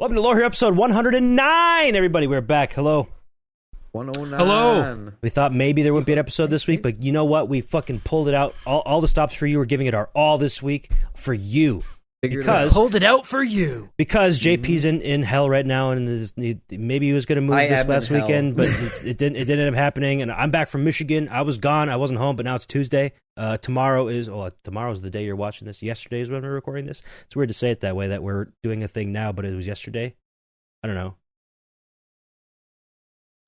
Welcome to Lore Hero episode 109, everybody. We're back. Hello. 109. Hello. We thought maybe there wouldn't be an episode this week, but you know what? We fucking pulled it out. All the stops for you. We're giving it our all this week for you. Pulled it out for you. Because JP's in hell right now, and maybe he was going to move this last weekend, but it didn't end up happening. And I'm back from Michigan. I was gone. I wasn't home, but now it's Tuesday. Tomorrow's the day you're watching this. Yesterday is when we're recording this. It's weird to say it that way, that we're doing a thing now, but it was yesterday. I don't know.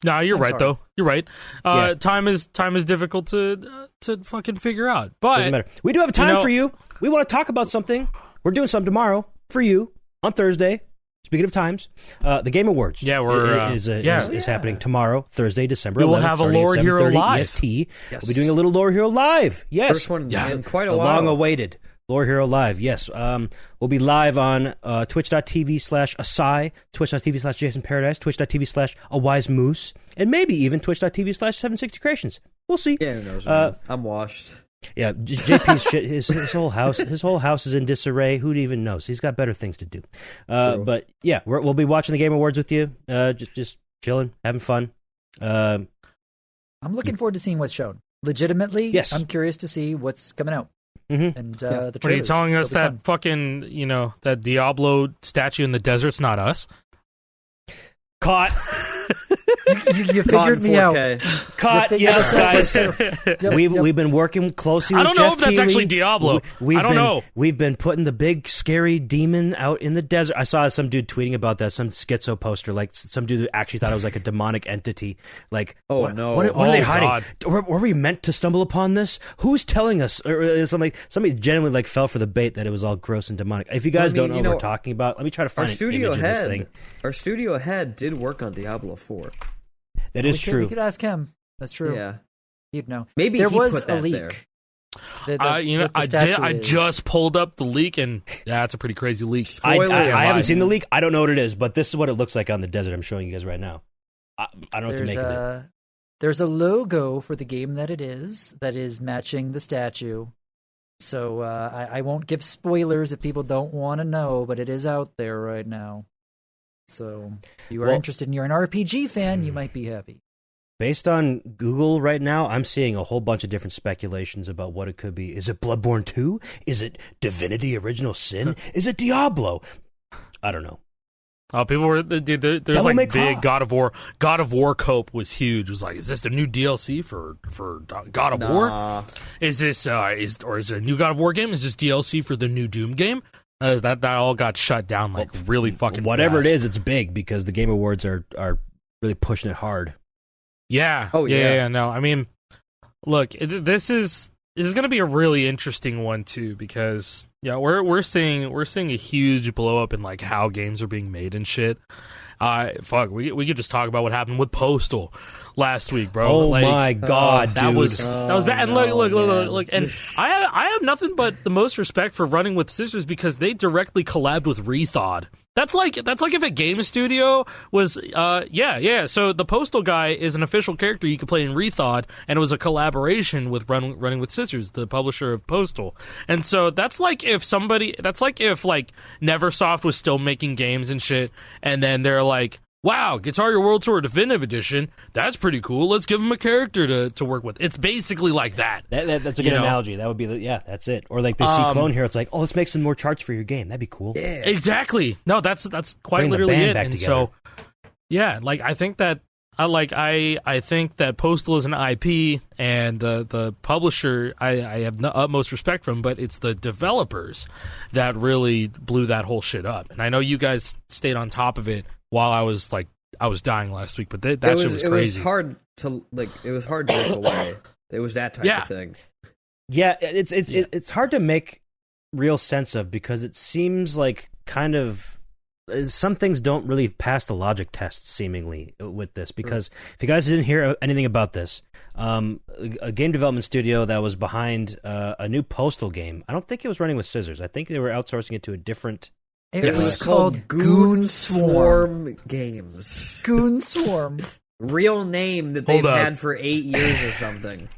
No, you're right though. You're right. Time is difficult to fucking figure out. But doesn't matter. We do have time for you. We want to talk about something. We're doing something tomorrow for you on Thursday. Speaking of times, the Game Awards. Yeah, is happening tomorrow, Thursday, December 11th. We will have a Lore Hero Live. EST. Yes. We'll be doing a little Lore Hero Live. Yes, first one in quite a while. Long-awaited Lore Hero Live. Yes, we'll be live on twitch.tv/Asai, twitch.tv/Jason Paradise, twitch.tv/A and maybe even twitch.tv/760 Creations. We'll see. Yeah, who knows? Man. I'm washed. Yeah, JP's shit. His whole house is in disarray. Who even knows? He's got better things to do. But yeah, we'll be watching the Game Awards with you. Just chilling, having fun. I'm looking forward to seeing what's shown. Legitimately, yes. I'm curious to see what's coming out. Mm-hmm. And the trailers. What are you telling us that fucking that Diablo statue in the desert's not us? Caught. You figured me out. Caught. Yes, guys. We've been working closely with Jeff Keighley. I don't know if that's actually Diablo. I don't know. We've been putting the big scary demon out in the desert. I saw some dude tweeting about that, some schizo poster, like some dude who actually thought it was like a demonic entity. Like, what are they hiding? Were we meant to stumble upon this? Who's telling us? Or somebody genuinely like fell for the bait that it was all gross and demonic. If you guys don't know what we're talking about, let me try to find an image of this thing. Our studio head did work on Diablo 4. That is true. We could ask him. That's true. Yeah, he'd know. Maybe there he was put that a leak. There. I just pulled up the leak, and that's a pretty crazy leak. I haven't seen the leak. I don't know what it is, but this is what it looks like on the desert. I'm showing you guys right now. I don't know what to make of it. There's a logo for the game that is matching the statue. So I won't give spoilers if people don't want to know, but it is out there right now. So if you are interested and you're an RPG fan, you might be happy. Based on Google right now, I'm seeing a whole bunch of different speculations about what it could be. Is it Bloodborne 2? Is it Divinity Original Sin? Is it Diablo? I don't know. People were there's like big God of War. God of War cope was huge. It was like, is this the new DLC for God of War? Is this is it a new God of War game? Is this DLC for the new Doom game? That all got shut down really fucking whatever fast. It is, it's big because the Game Awards are really pushing it hard. Yeah. Oh yeah. No, I mean, look, this is going to be a really interesting one too because we're seeing a huge blow up in like how games are being made and shit. We could just talk about what happened with Postal last week, bro. Oh my god, that dude. was bad. And look, and I have nothing but the most respect for Running with Scissors because they directly collabed with Rethod. That's like if a game studio was So the Postal guy is an official character you could play in Rethod, and it was a collaboration with Running with Scissors, the publisher of Postal. And so that's like if Neversoft was still making games and shit, and then they're like, wow, Guitar Hero World Tour Definitive Edition, that's pretty cool. Let's give him a character to work with. It's basically like that. That's a good analogy. That would be that's it. Or like they see Clone Hero, it's like, oh, let's make some more charts for your game. That'd be cool. Yeah. Exactly. No, that's quite Bring literally it. And together. So, yeah, like I think that I think that Postal is an IP, and the publisher I have the utmost respect from, but it's the developers that really blew that whole shit up. And I know you guys stayed on top of it while I was dying last week, but that shit was crazy. It was hard to look away. It was that type of thing. Yeah, it's hard to make real sense of because it seems like kind of some things don't really pass the logic test seemingly with this because if you guys didn't hear anything about this, a game development studio that was behind a new Postal game, I don't think it was Running with Scissors. I think they were outsourcing it to a different. It was called Goon Swarm Games. Goon Swarm. Real name that they've had for 8 years or something.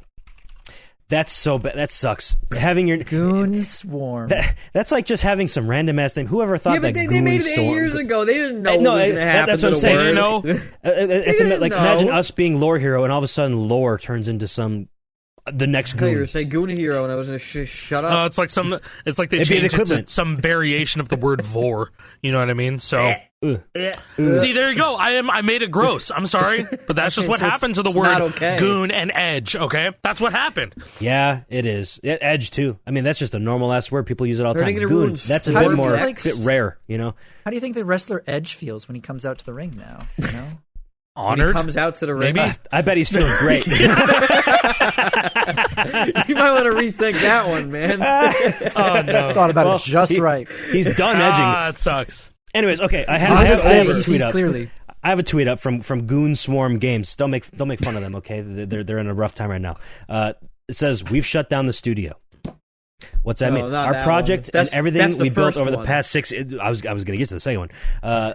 That's so bad. That sucks. Having your Goon Swarm. That's like just having some random ass name. Whoever thought that they Goon made it 8 Swarm? years ago. They didn't know No, what was going to happen. that's what I'm to the saying. word. They know. It's didn't like know. imagine us being Lore Hero, and all of a sudden Lore turns into the next I thought you were Goon. going to say Goon Hero, and I was going to shut up. It's like they It'd be an changed it to equivalent. some variation of the word vor. You know what I mean? So Ugh. see, there you go. I made it gross. I'm sorry, but that's just Okay, what so happened to the it's word not okay. goon and edge. Okay, that's what happened. Yeah, it is. Edge too. I mean, that's just a normal ass word. People use it all the They're time. gonna Goon. ruin That's a How bit do you more feel like- bit rare. You know. How do you think the wrestler Edge feels when he comes out to the ring now? You know? When Honored. he comes out to the ring. Maybe. I bet he's feeling great. You might want to rethink that one, man. Oh no. Thought about Well, it just right. He's done edging. Ah, it sucks. Anyways, okay. I On have this a day, he tweet sees up. clearly. I have a tweet up from Goon Swarm Games. Don't make fun of them, okay? They're in a rough time right now. It says we've shut down the studio. What's that No, mean? not Our that project one. That's- and everything that's the we built first over the one. past 6. I was going to get to the second one.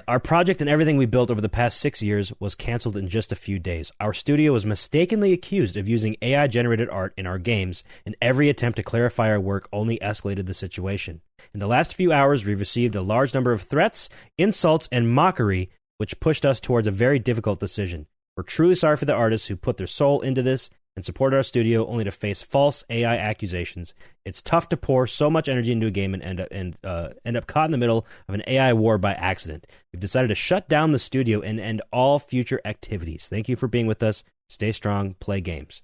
Our project and everything we built over the past 6 years was canceled in just a few days. Our studio was mistakenly accused of using AI generated art in our games, and every attempt to clarify our work only escalated the situation. In the last few hours, we've received a large number of threats, insults, and mockery, which pushed us towards a very difficult decision. We're truly sorry for the artists who put their soul into this and supported our studio only to face false AI accusations. It's tough to pour so much energy into a game and end up caught in the middle of an AI war by accident. We've decided to shut down the studio and end all future activities. Thank you for being with us. Stay strong. Play games.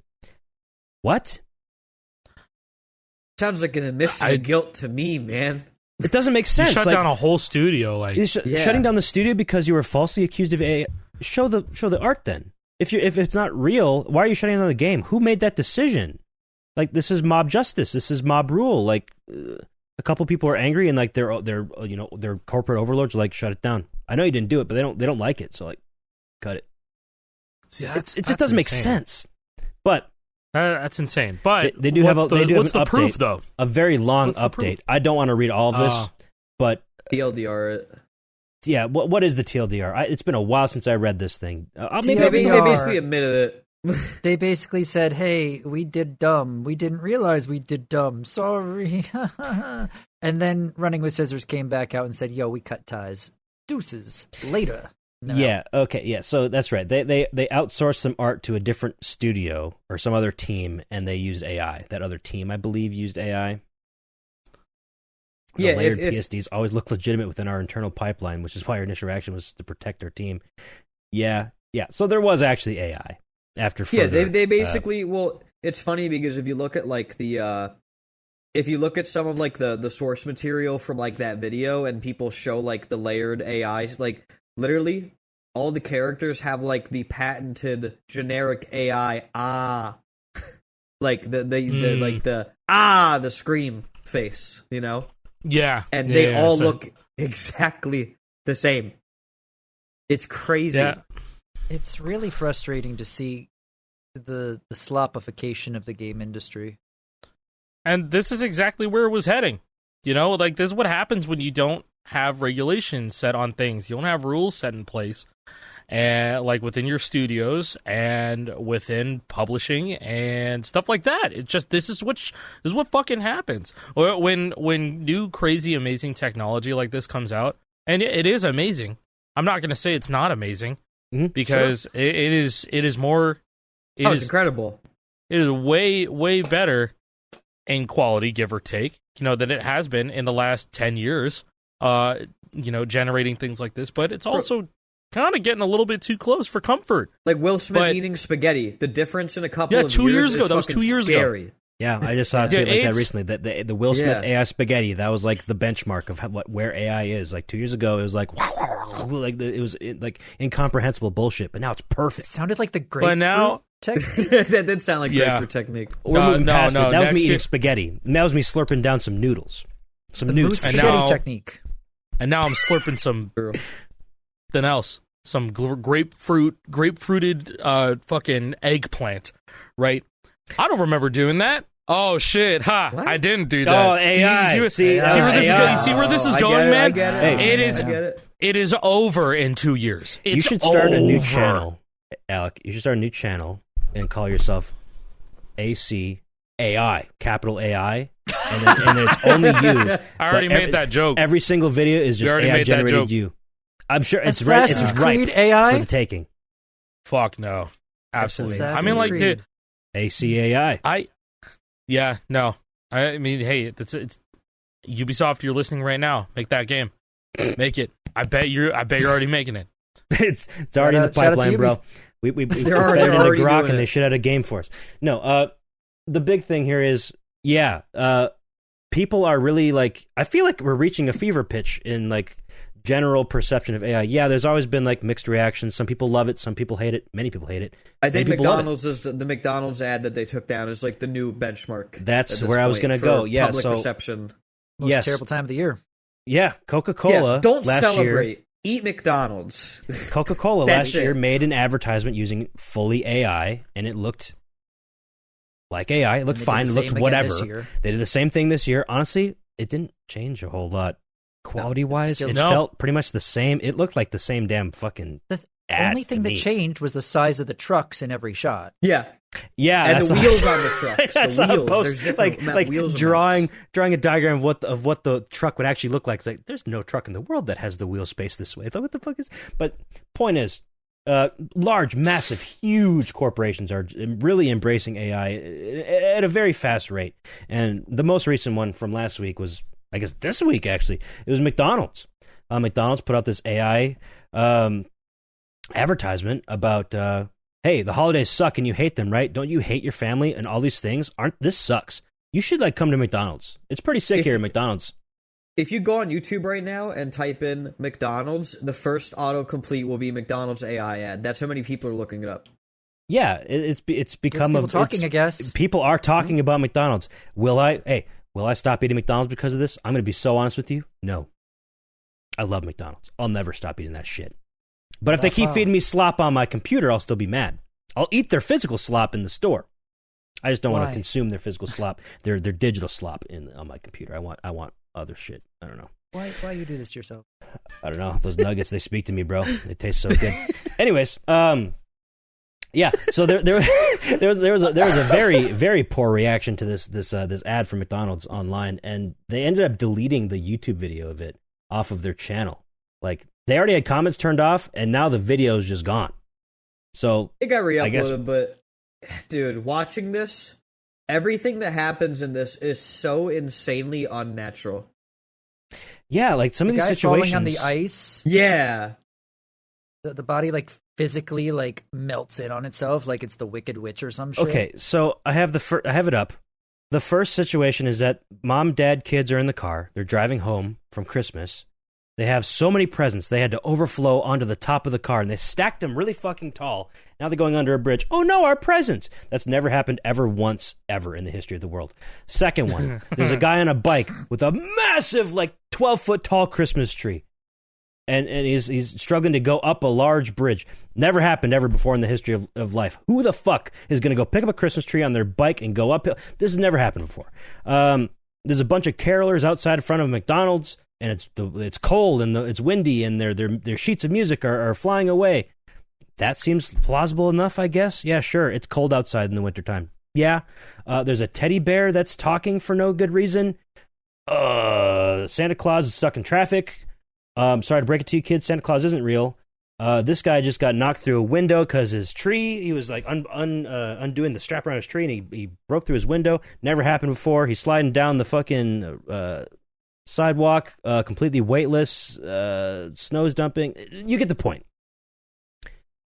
What? Sounds like an admission of guilt to me, man. It doesn't make You sense. shut Like, down a whole studio. Like you're Yeah. shutting down the studio because you were falsely accused of AI. Show the art then. If it's not real, why are you shutting down the game? Who made that decision? Like, this is mob justice. This is mob rule. Like, a couple people are angry and like their corporate overlords are like, shut it down. I know you didn't do it, but they don't like it, so like, cut it. see, It that's just doesn't make insane. sense. But That's insane. But They do have what's a- they do have what's an the proof update. though? a very long What's the proof? update. I don't want to read all of this, but TLDR it. yeah, what is the TLDR? It's been a while since I read this thing. Maybe They TLDR. basically admitted it. They basically said, "Hey, we did dumb. We didn't realize we did dumb. Sorry." And then Running with Scissors came back out and said, "Yo, we cut ties. Deuces. Later." No. Yeah. Okay. Yeah. So that's right. They outsourced some art to a different studio or some other team, and they used AI. That other team, I believe, used AI. The Yeah, layered if- PSDs always look legitimate within our internal pipeline, which is why our initial reaction was to protect our team. Yeah. So there was actually AI after. Yeah, Further, they basically well, it's funny because if you look at like the if you look at some of like the source material from like that video and people show like the layered AI, like literally all the characters have like the patented generic AI like the like the scream face, you know? Yeah, And they all so- look exactly the same. It's crazy. Yeah, It's really frustrating to see the slopification of the game industry. and this is exactly where it was heading. You know, like this is what happens when you don't have regulations set on things. You don't have rules set in place, and like within your studios and within publishing and stuff like that. It just this is what fucking happens. Or when new crazy amazing technology like this comes out, and it is amazing. I'm not going to say it's not amazing because it is more. It's incredible. It is way better in quality, give or take, than it has been in the last 10 years. Generating things like this, but it's also kind of getting a little bit too close for comfort. Like Will Smith But- eating spaghetti. The difference in a couple of 2 years years ago. is That was fucking 2 years scary. ago. Yeah, I just saw a tweet like that it's- recently. That the Will Smith Yeah. AI spaghetti, that was like the benchmark of where AI is. Like 2 years ago, it was like it was like incomprehensible bullshit, but now it's It perfect. sounded like the grapefruit now- technique. That did sound like Yeah. grapefruit technique. We're moving no, past no, it. That was next me eating year- spaghetti, and that was me slurping down some noodles, some The newts. moose And spaghetti now- technique. And now I'm slurping something else, some grapefruited fucking eggplant, right? I don't remember doing that. Oh shit! Ha! What? I didn't do that. Oh, AI. See, See, where this is AI. going? You see where this is I going, get it, man? I get it. Hey. It is. I get it. It is over in 2 years. It's You should start a new over. channel, Alec. You should start a new channel and call yourself AC AI, capital AI, and then it's only you. I already made that joke. Every single video is just AI generated you. I'm sure it's right. It's Creed ripe AI? for the taking. Fuck no, absolutely. Assassin's I mean, like, Creed. dude, ACAI. yeah, no. I mean, hey, it's Ubisoft. You're listening right now. Make that game. Make it. I bet you're already making it. it's already in the pipeline, bro. We fed it in the grok, and they should have a game for us. No, the big thing here is, people are really like. I feel like we're reaching a fever pitch in like general perception of AI. Yeah, there's always been like mixed reactions. Some people love it, some people hate it. Many people hate it. I think McDonald's is the McDonald's ad that they took down is like the new benchmark. That's where I was going to go. Yeah, public so perception. Most terrible time of the year. Yeah, Coca-Cola. Yeah, don't last celebrate. Year, Eat McDonald's. Coca-Cola last year made an advertisement using fully AI, and it looked like AI. It looked fine. It looked whatever. They did the same thing this year. Honestly, it didn't change a whole lot. Quality-wise, it felt pretty much the same. It looked like the same damn fucking only thing that changed was the size of the trucks in every shot. Yeah, and the wheels on the trucks. The wheels. There's different like wheels drawing a diagram of what the truck would actually look like. It's like there's no truck in the world that has the wheel space this way. What the fuck is? But point is, large, massive, huge corporations are really embracing AI at a very fast rate. And the most recent one from last week was, I guess, this week actually. It was McDonald's. McDonald's put out this AI advertisement about, hey, the holidays suck and you hate them, right? Don't you hate your family and all these things? This sucks. You should like come to McDonald's. It's pretty sick here at McDonald's. If you go on YouTube right now and type in McDonald's, the first autocomplete will be McDonald's AI ad. That's how many people are looking it up. Yeah, it's become people talking. I guess people are talking about McDonald's. Will I stop eating McDonald's because of this? I'm going to be so honest with you. No, I love McDonald's. I'll never stop eating that shit. But if they keep feeding me slop on my computer, I'll still be mad. I'll eat their physical slop in the store. I just don't want to consume their physical slop, their digital slop on my computer. I want other shit. I don't know. Why you do this to yourself? I don't know. Those nuggets, they speak to me, bro. They taste so good. Anyways, yeah. So there was a very, very poor reaction to this ad from McDonald's online, and they ended up deleting the YouTube video of it off of their channel. Like, they already had comments turned off, and now the video is just gone. So it got re-uploaded, but dude, watching this, everything that happens in this is so insanely unnatural. Yeah, like some of these situations falling on the ice. Yeah, the body like physically like melts in on itself, like it's the Wicked Witch or some shit. Okay, so I have it up. The first situation is that mom, dad, kids are in the car. They're driving home from Christmas. They have so many presents, they had to overflow onto the top of the car, and they stacked them really fucking tall. Now they're going under a bridge. Oh no, our presents! That's never happened ever once, ever in the history of the world. Second one, there's a guy on a bike with a massive, like, 12-foot tall Christmas tree. And he's struggling to go up a large bridge. Never happened ever before in the history of life. Who the fuck is going to go pick up a Christmas tree on their bike and go uphill? This has never happened before. There's a bunch of carolers outside in front of McDonald's, and it's cold and it's windy, and their sheets of music are flying away. That seems plausible enough, I guess. Yeah, sure. It's cold outside in the wintertime. Yeah. There's a teddy bear that's talking for no good reason. Santa Claus is stuck in traffic. Sorry to break it to you, kids. Santa Claus isn't real. This guy just got knocked through a window because his tree, he was like undoing the strap around his tree, and he broke through his window. Never happened before. He's sliding down the fucking sidewalk, completely weightless, snow's dumping. You get the point.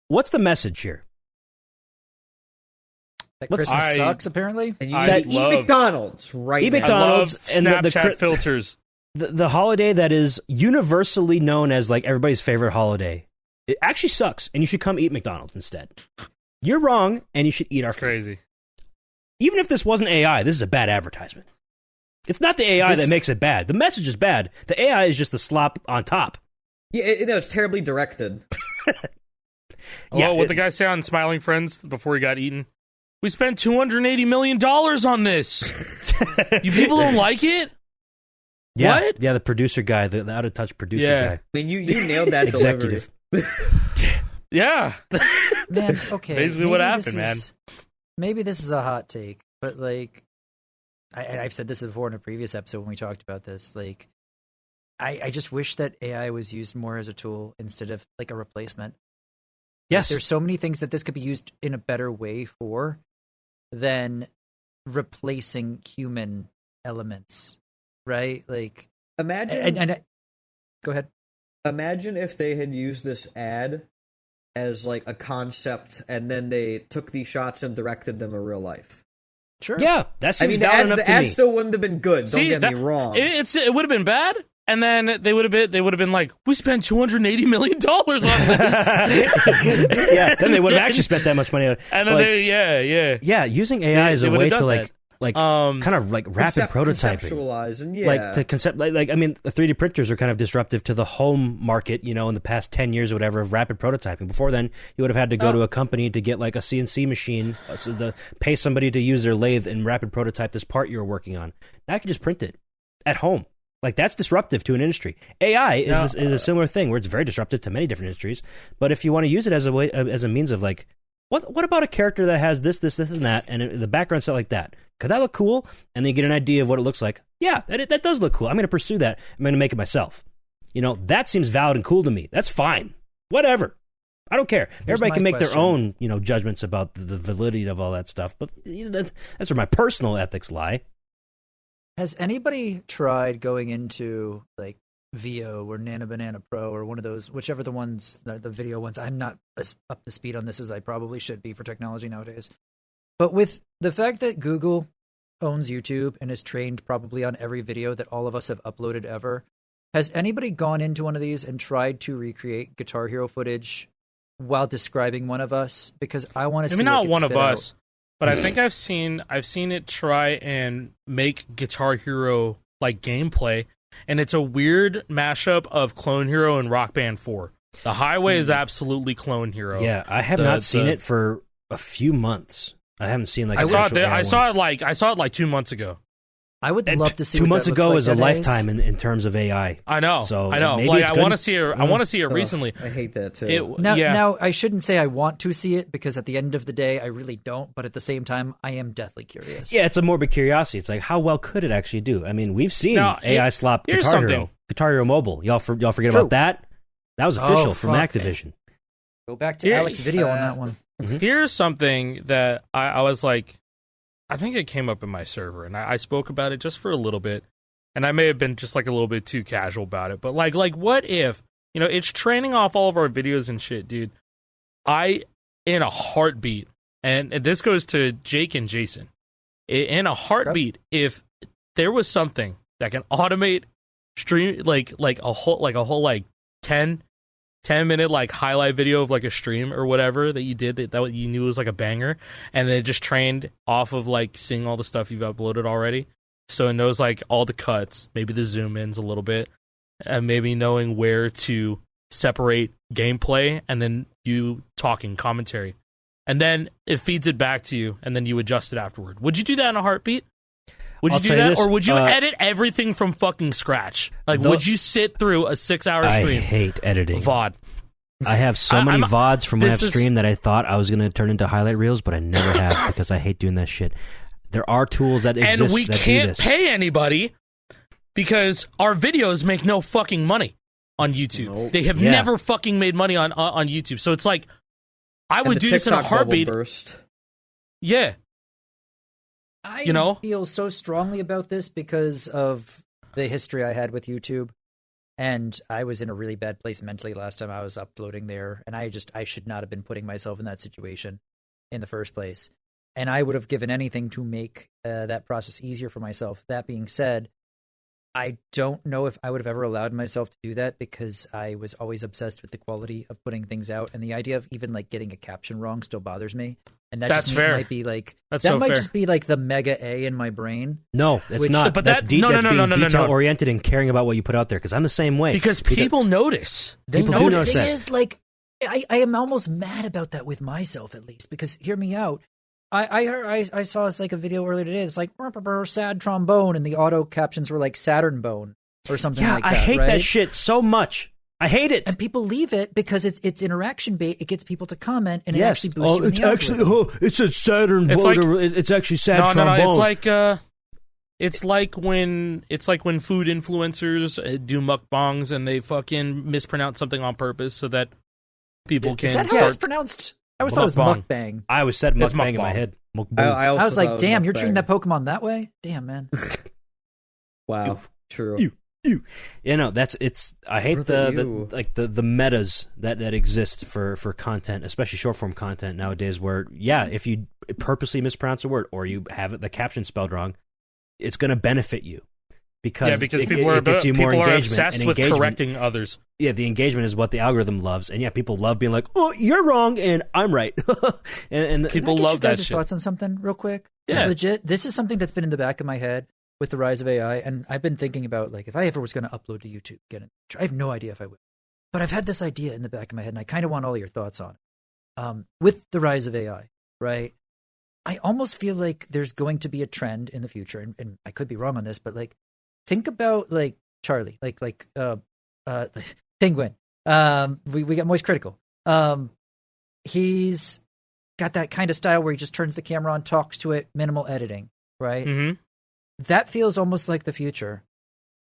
What's the message here? That Christmas sucks, apparently. And you need to eat McDonald's right now. Eat McDonald's and Snapchat filters. The holiday that is universally known as like everybody's favorite holiday, it actually sucks, and you should come eat McDonald's instead. You're wrong, and you should eat our food. Crazy. Even if this wasn't AI, this is a bad advertisement. It's not the AI that makes it bad. The message is bad. The AI is just the slop on top. Yeah, it's terribly directed. What the guy say on Smiling Friends before he got eaten? We spent $280 million on this. You people don't like it? Yeah, what? Yeah, the producer guy, the out of touch producer guy. I mean, you nailed that executive. Yeah. Man, okay. Basically what happened, man. Maybe this is a hot take, but like I've said this before in a previous episode when we talked about this. Like, I just wish that AI was used more as a tool instead of like a replacement. Yes, there's so many things that this could be used in a better way for than replacing human elements, right? Like, imagine. Go ahead. Imagine if they had used this ad as like a concept, and then they took these shots and directed them in real life. Sure. Yeah, that seems the valid enough to ad me. still wouldn't have been good. Don't get me wrong. It would have been bad. And then they would have been like, we spent $280 million on this. Yeah, then they would have actually spent that much money on it. And then yeah, using AI as a way to kind of like rapid prototyping, conceptualize, and I mean, the 3D printers are kind of disruptive to the home market, in the past 10 years or whatever of rapid prototyping. Before then, you would have had to go to a company to get like a CNC machine, pay somebody to use their lathe and rapid prototype this part you were working on. Now I can just print it at home. Like, that's disruptive to an industry. AI is a similar thing where it's very disruptive to many different industries. But if you want to use it as a means of like, what about a character that has this, and that, and the background set like that? Could that look cool? And then you get an idea of what it looks like. Yeah, that does look cool. I'm going to pursue that. I'm going to make it myself. That seems valid and cool to me. That's fine. Whatever. I don't care. Everybody can make their own, judgments about the validity of all that stuff. But that's where my personal ethics lie. Has anybody tried going into like VO or Nano Banana Pro or one of those, whichever the ones, the video ones? I'm not as up to speed on this as I probably should be for technology nowadays. But with the fact that Google owns YouTube and is trained probably on every video that all of us have uploaded ever, has anybody gone into one of these and tried to recreate Guitar Hero footage while describing one of us? Because I want to see. Maybe not one of out. us. But I think I've seen it try and make Guitar Hero like gameplay, and it's a weird mashup of Clone Hero and Rock Band 4. The Highway is absolutely Clone Hero. Yeah, I have not seen it for a few months. I haven't seen like I saw it like 2 months ago. I would love to see. 2 months ago is a nowadays. lifetime in terms of AI. I know. So I know. maybe Like, it's I good. want to see it. I want to see it recently. I hate that too. Now, I shouldn't say I want to see it because at the end of the day, I really don't. But at the same time, I am deathly curious. Yeah, it's a morbid curiosity. It's like, how well could it actually do? I mean, we've seen AI slop here's Guitar something. Hero. Guitar Hero Mobile. Y'all forget about that? That was official from Activision. Go back to Alex's video on that one. Here's something that I was like, I think it came up in my server, and I spoke about it just for a little bit, and I may have been just like a little bit too casual about it, but like what if, it's training off all of our videos and shit, dude. In a heartbeat, and this goes to Jake and Jason, in a heartbeat, if there was something that can automate stream, like a whole 10-minute like highlight video of like a stream or whatever that you did that you knew was like a banger, and then it just trained off of like seeing all the stuff you've uploaded already, so it knows like all the cuts, maybe the zoom ins a little bit, and maybe knowing where to separate gameplay and then you talking commentary, and then it feeds it back to you, and then you adjust it afterward. Would you do that in a heartbeat? Would you do that, or would you edit everything from fucking scratch? Like, would you sit through a 6-hour stream? I hate editing VOD. I have so many VODs from when I've streamed that I thought I was going to turn into highlight reels, but I never have because I hate doing that shit. There are tools that exist and we that can't do this. pay anybody because our videos make no fucking money on YouTube. Nope. They have never fucking made money on YouTube. So it's like, I would do this in a heartbeat. Yeah. I feel so strongly about this because of the history I had with YouTube, and I was in a really bad place mentally last time I was uploading there, and I should not have been putting myself in that situation in the first place, and I would have given anything to make that process easier for myself. That being said, I don't know if I would have ever allowed myself to do that because I was always obsessed with the quality of putting things out, and the idea of even like getting a caption wrong still bothers me. And that's fair. Might be like that might just be like the mega A in my brain. No, it's not. But that's being detail oriented and caring about what you put out there. Because I'm the same way. Because people notice. People do notice that. It is like I am almost mad about that with myself at least. Because hear me out. I saw it's like a video earlier today. It's like sad trombone, and the auto captions were like Saturn bone or something like that. I hate right? that shit so much. I hate it. And people leave it because it's interaction bait. It gets people to comment, and it actually boosts you in the algorithm. It's a Saturn it's board. Like, it's actually sad trombone. No, it's like It's like when food influencers do mukbangs and they fucking mispronounce something on purpose so that people can Is that how start. it's pronounced? I always thought it was mukbang. I always said It's mukbang in my mukbang. head. Mukbang. I also was like, thought it damn, you're mukbang. treating that Pokemon that way? Damn, man. Wow, true. I hate Brother, the metas that exist for content, especially short form content nowadays, where if you purposely mispronounce a word or you have the caption spelled wrong, it's going to benefit you because people are gets you more people are engagement, obsessed and with engagement, correcting others. Yeah, the engagement is what the algorithm loves, and people love being like, "Oh, you're wrong and I'm right," and People Can I get love you that guys' shit. thoughts on something real quick? 'Cause Yeah. legit, this is something that's been in the back of my head with the rise of AI, and I've been thinking about, like, if I ever was going to upload to YouTube again, I have no idea if I would. But I've had this idea in the back of my head, and I kind of want all your thoughts on it. With the rise of AI, right? I almost feel like there's going to be a trend in the future, and I could be wrong on this, but like, think about like Charlie, like Penguin. We got Moist Critical. He's got that kind of style where he just turns the camera on, talks to it, minimal editing, right? Mm-hmm. That feels almost like the future.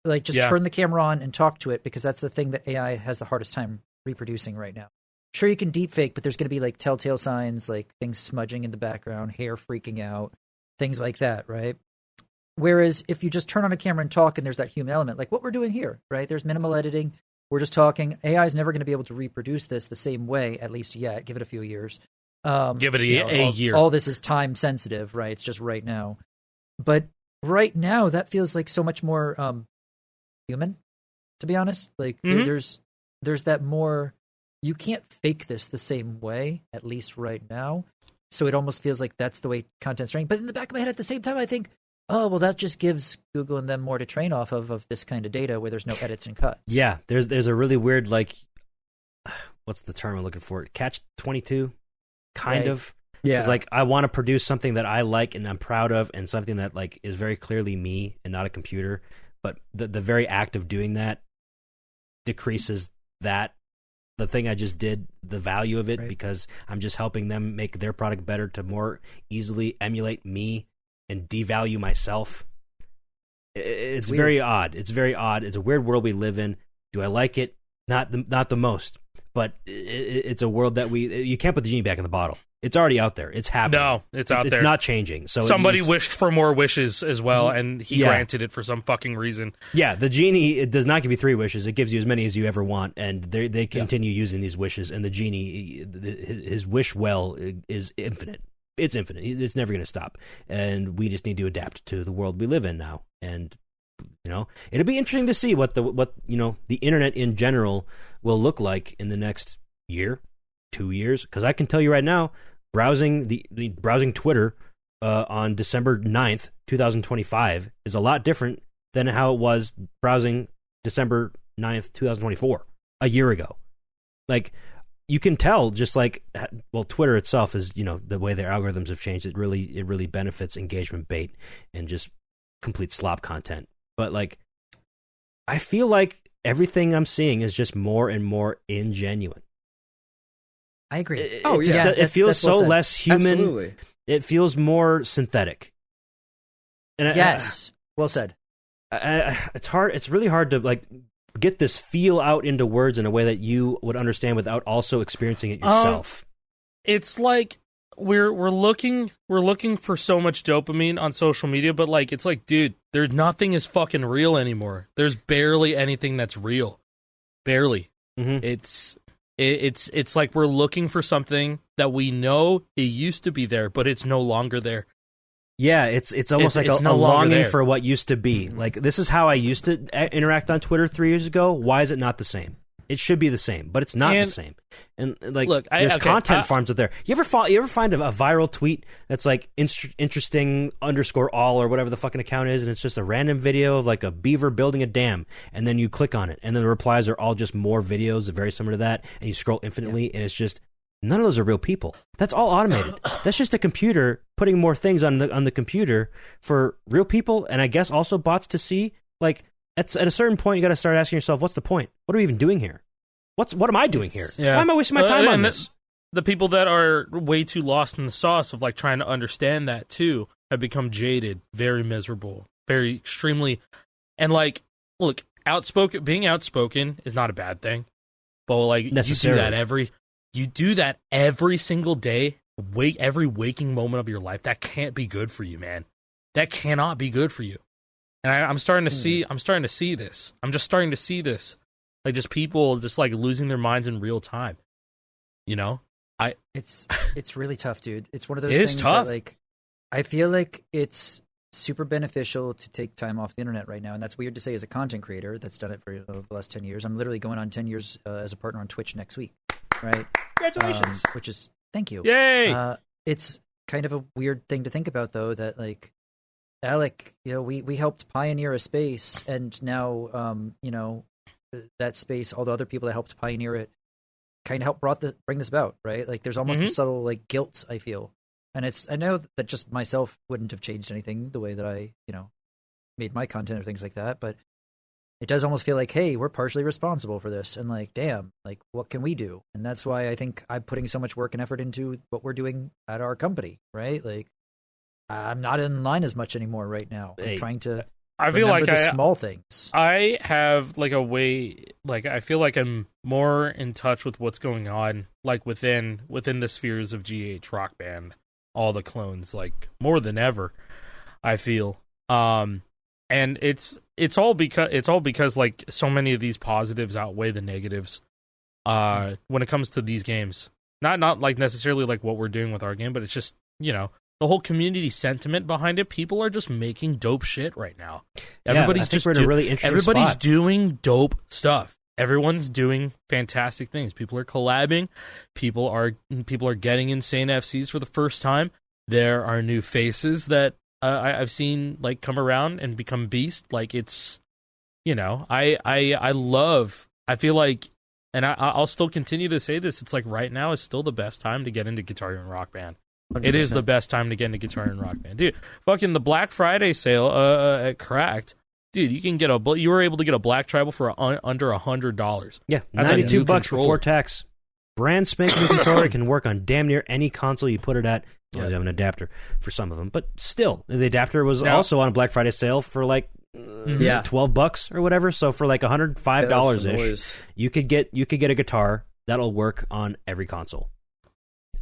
Like just turn the camera on and talk to it, because that's the thing that AI has the hardest time reproducing right now. Sure, you can deepfake, but there's going to be like telltale signs, like things smudging in the background, hair freaking out, things like that, right? Whereas if you just turn on a camera and talk and there's that human element, like what we're doing here, right? There's minimal editing. We're just talking. AI is never going to be able to reproduce this the same way, at least yet. Give it a few years. Give it a year. All this is time sensitive, right? It's just right now. But right now, that feels like so much more human, to be honest. Like there's that more. You can't fake this the same way, at least right now. So it almost feels like that's the way content's trained. But in the back of my head, at the same time, I think, oh, well, that just gives Google and them more to train off of this kind of data where there's no edits and cuts. Yeah, there's a really weird, like, what's the term I'm looking for? Catch-22, kind of. Yeah. It's like I want to produce something that I like and I'm proud of, and something that like is very clearly me and not a computer. But the very act of doing that decreases the thing I just did, the value of it, Right. because I'm just helping them make their product better to more easily emulate me and devalue myself. It's very odd. It's very odd. It's a weird world we live in. Do I like it? Not the most, but it's a world that you can't put the genie back in the bottle. It's already out there. It's happening. No, it's out there. It's not changing. So somebody wished for more wishes as well, and he Yeah. granted it for some fucking reason. Yeah, the genie, it does not give you 3 wishes. It gives you as many as you ever want, and they continue using these wishes. And the genie, his wish well is infinite. It's infinite. It's never going to stop. And we just need to adapt to the world we live in now. And it'll be interesting to see what the internet in general will look like in the next year, 2 years. Because I can tell you right now, browsing browsing Twitter on December 9th, 2025 is a lot different than how it was browsing December 9th, 2024, a year ago. Like, you can tell, just like, well, Twitter itself is, the way their algorithms have changed, it really benefits engagement bait and just complete slop content. But like, I feel like everything I'm seeing is just more and more ingenuine. I agree. It feels so less human. Absolutely. It feels more synthetic. And Yes. Well said. it's hard. It's really hard to like get this feel out into words in a way that you would understand without also experiencing it yourself. It's like we're looking for so much dopamine on social media, but like it's like, dude, there's nothing is fucking real anymore. There's barely anything that's real. Barely. Mm-hmm. It's like we're looking for something that we know it used to be there, but it's no longer there. Yeah, it's almost like it's a no longer longing there. for what used to be. Like, this is how I used to interact on Twitter 3 years ago. Why is it not the same? It should be the same, but it's not the same. And like, look, there's content farms out there. You ever find a viral tweet that's like interesting _all or whatever the fucking account is, and it's just a random video of like a beaver building a dam, and then you click on it, and then the replies are all just more videos very similar to that, and you scroll infinitely, and it's just none of those are real people. That's all automated. That's just a computer putting more things on the computer for real people, and I guess also bots to see. Like, at a certain point, you got to start asking yourself, what's the point? What are we even doing here? What am I doing here? Yeah. Why am I wasting my time on this? The people that are way too lost in the sauce of like trying to understand that too have become jaded, very miserable, very extremely, and like, look, being outspoken is not a bad thing, but like you do that every single day, every waking moment of your life. That can't be good for you, man. That cannot be good for you. And I'm starting to see this. I'm just starting to see this, like just people just like losing their minds in real time. You know, it's really tough, dude. It's one of those things that like I feel like it's super beneficial to take time off the internet right now, and that's weird to say as a content creator that's done it for the last 10 years. I'm literally going on 10 years as a partner on Twitch next week, right? Congratulations. Which is thank you. Yay! It's kind of a weird thing to think about, though, that like Alec, you know, we helped pioneer a space, and now you know, that space, all the other people that helped pioneer it kind of helped bring this about, right? Like there's almost a subtle like guilt, I feel. And I know that just myself wouldn't have changed anything the way that I, you know, made my content or things like that, but it does almost feel like, hey, we're partially responsible for this, and like, damn, like what can we do? And that's why I think I'm putting so much work and effort into what we're doing at our company, right? Like I'm not in line as much anymore right now. I'm trying to I feel like small things. I have like a way, like I feel like I'm more in touch with what's going on, like within the spheres of GH Rock Band, all the clones, like more than ever, I feel. And it's all because like so many of these positives outweigh the negatives. When it comes to these games, not like necessarily like what we're doing with our game, but it's just, you know, the whole community sentiment behind it. People are just making dope shit right now. Everybody's everybody's doing dope stuff. Everyone's doing fantastic things. People are collabing. People are getting insane FCs for the first time. There are new faces that I've seen like come around and become beast. Like it's, you know, I feel like, and I'll still continue to say this. It's like right now is still the best time to get into Guitar Hero and Rock Band. 100%. It is the best time to get into Guitar Hero and Rock Band, dude. Fucking the Black Friday sale at Cracked, dude. You were able to get a Black Tribal for under $100. Yeah, that's $92 before tax. Brand spanking controller can work on damn near any console you put it at. You have an adapter for some of them, but still, the adapter was also on a Black Friday sale for like $12 or whatever. So for like $105 ish, you could get a guitar that'll work on every console.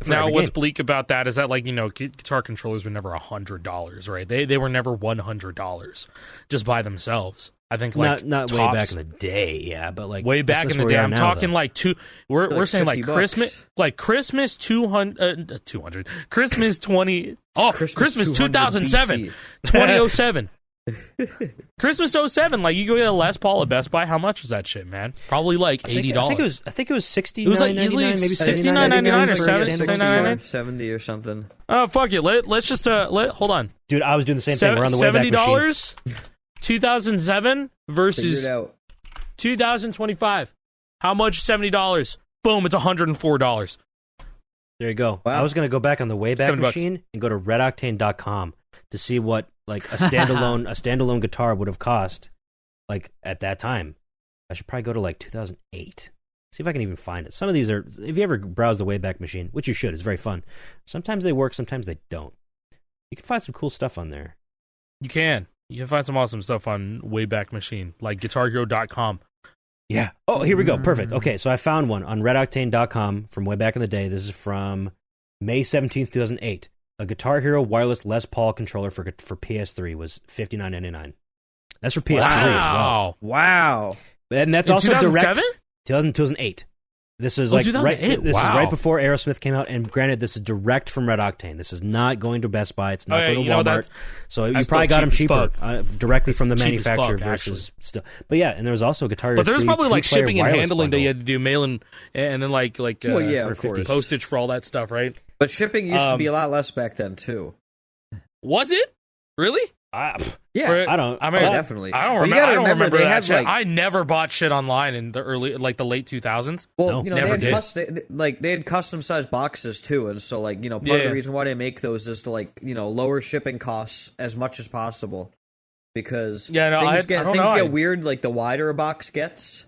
Now, what's bleak about that is that, like, you know, guitar controllers were never $100, right? They were never $100 just by themselves. I think like not way back in the day, yeah, but like way back in the day. I'm talking like we're saying like Christmas, like Christmas 200, Christmas 20. Oh, Christmas 2007, 2007. Christmas 07, like you go get a Les Paul at Best Buy. How much was that shit, man? Probably like $80. I think it was $69. It was like easily maybe $69.99 or $70 or something. Oh fuck it, let's just hold on, dude. I was doing the same thing. We're on the Wayback Machine. 2007 versus 2025. How much? $70. Boom, it's $104. There you go. Wow. I was going to go back on the Wayback Machine and go to redoctane.com to see what like a standalone guitar would have cost like at that time. I should probably go to like 2008. See if I can even find it. Some of these are, if you ever browse the Wayback Machine, which you should, it's very fun. Sometimes they work, sometimes they don't. You can find some cool stuff on there. You can find some awesome stuff on Wayback Machine, like GuitarHero.com. Yeah. Oh, here we go. Perfect. Okay, so I found one on redoctane.com from way back in the day. This is from May 17th, 2008. A Guitar Hero wireless Les Paul controller for PS3 was $59.99. That's for PS3 as well. Wow. And that's also 2007? direct 2008. This is like is right before Aerosmith came out, and granted, this is direct from Red Octane. This is not going to Best Buy. It's not going to Walmart. So you probably got them cheaper directly from the manufacturer versus still. But yeah, and there was also a Guitar Hero. But there's probably like shipping and handling that you had to do, mailing, and then like of course. Postage for all that stuff, right? But shipping used to be a lot less back then too. Was it really? Yeah, I don't. I mean, definitely. I don't remember. I don't remember they had like. I never bought shit online in the the late 2000s. Well, you know, they had custom sized boxes too, and so like, you know, part of the reason why they make those is to like, you know, lower shipping costs as much as possible, because things get weird like the wider a box gets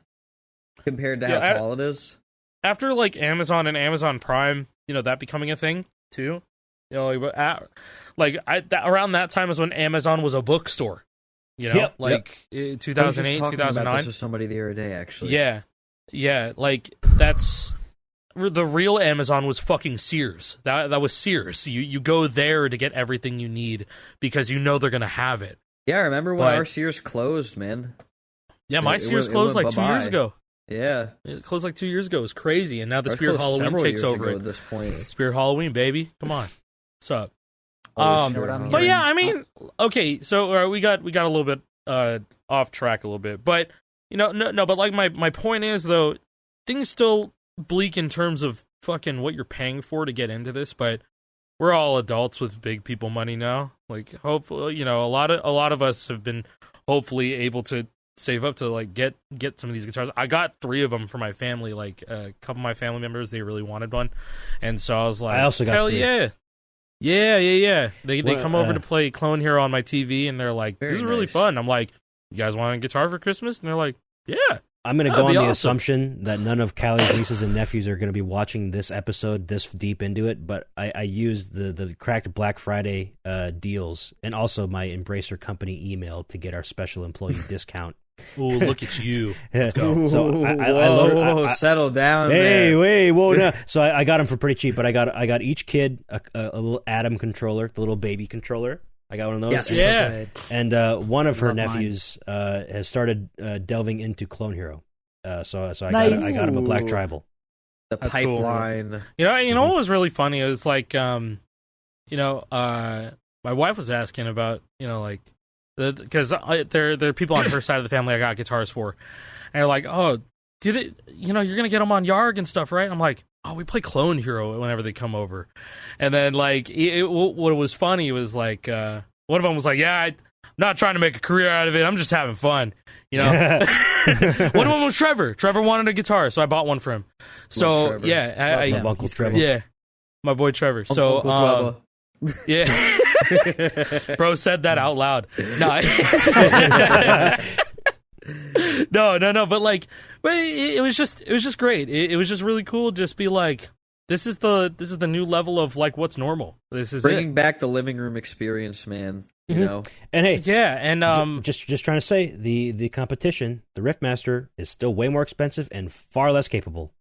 compared to how tall it is. After like Amazon and Amazon Prime, you know, that becoming a thing too. You know, around that time is when Amazon was a bookstore. You know, Yep, like I was 2008, just talking about 2009. this with somebody the other day, actually. Yeah, like that's the real Amazon was fucking Sears. That was Sears. You go there to get everything you need because you know they're gonna have it. Yeah, I remember when But- our Sears closed, man. Yeah, my It Sears went closed like 2 bye-bye. years ago. Yeah. It closed like 2 years ago. It was crazy, and now the Ours Spirit closed Halloween several takes years over ago it. at this point. Spirit Halloween, baby, come on, what's up? Always Um, Spirit but Halloween. But yeah, I mean, okay, so we got a little bit off track a little bit, but no, but like my point is though, things still bleak in terms of fucking what you're paying for to get into this, but we're all adults with big people money now. Like hopefully, a lot of us have been hopefully able to save up to like get some of these guitars. I got 3 of them for my family. Like a couple of my family members, they really wanted one, and so I was like, I also got hell 3. yeah. They Well, come over to play Clone Hero on my TV, and they're like, Very "This is really nice. fun." I'm like, "You guys want a guitar for Christmas?" And they're like, "Yeah." I'm going to That'd go on be the awesome. assumption that none of Callie's nieces and nephews are going to be watching this episode this deep into it, but I used the cracked Black Friday deals and also my Embracer company email to get our special employee discount. Ooh, look at you. Let's go. So Whoa, settle down. Hey, there. wait, whoa, no. So I got them for pretty cheap, but I got each kid a little Atom controller, the little baby controller. I got one of those. Yes. Yeah. And one of her Love mine. nephews has started delving into Clone Hero. So I Nice. got him a Black Ooh. Tribal. The That's cool. pipeline. You know what was really funny? It was like, my wife was asking about, like, because there are people on her side of the family I got guitars for, and they're like, "Oh, do they? You're gonna get them on Yarg and stuff, right?" I'm like, "Oh, we play Clone Hero whenever they come over," and then like, what was funny was like, one of them was like, "Yeah, I'm not trying to make a career out of it. I'm just having fun," One of them was Trevor. Trevor wanted a guitar, so I bought one for him. So Trevor. yeah, I Love Uncle Trevor. yeah, my boy Trevor. So Uncle yeah. Bro said that out loud. No, but it was just great. It was just really cool. Just be like, this is the new level of like what's normal. This is Bringing it. back the living room experience, man. You Mhm. know, And hey, Yeah, and just trying to say the competition, the Riffmaster, is still way more expensive and far less capable.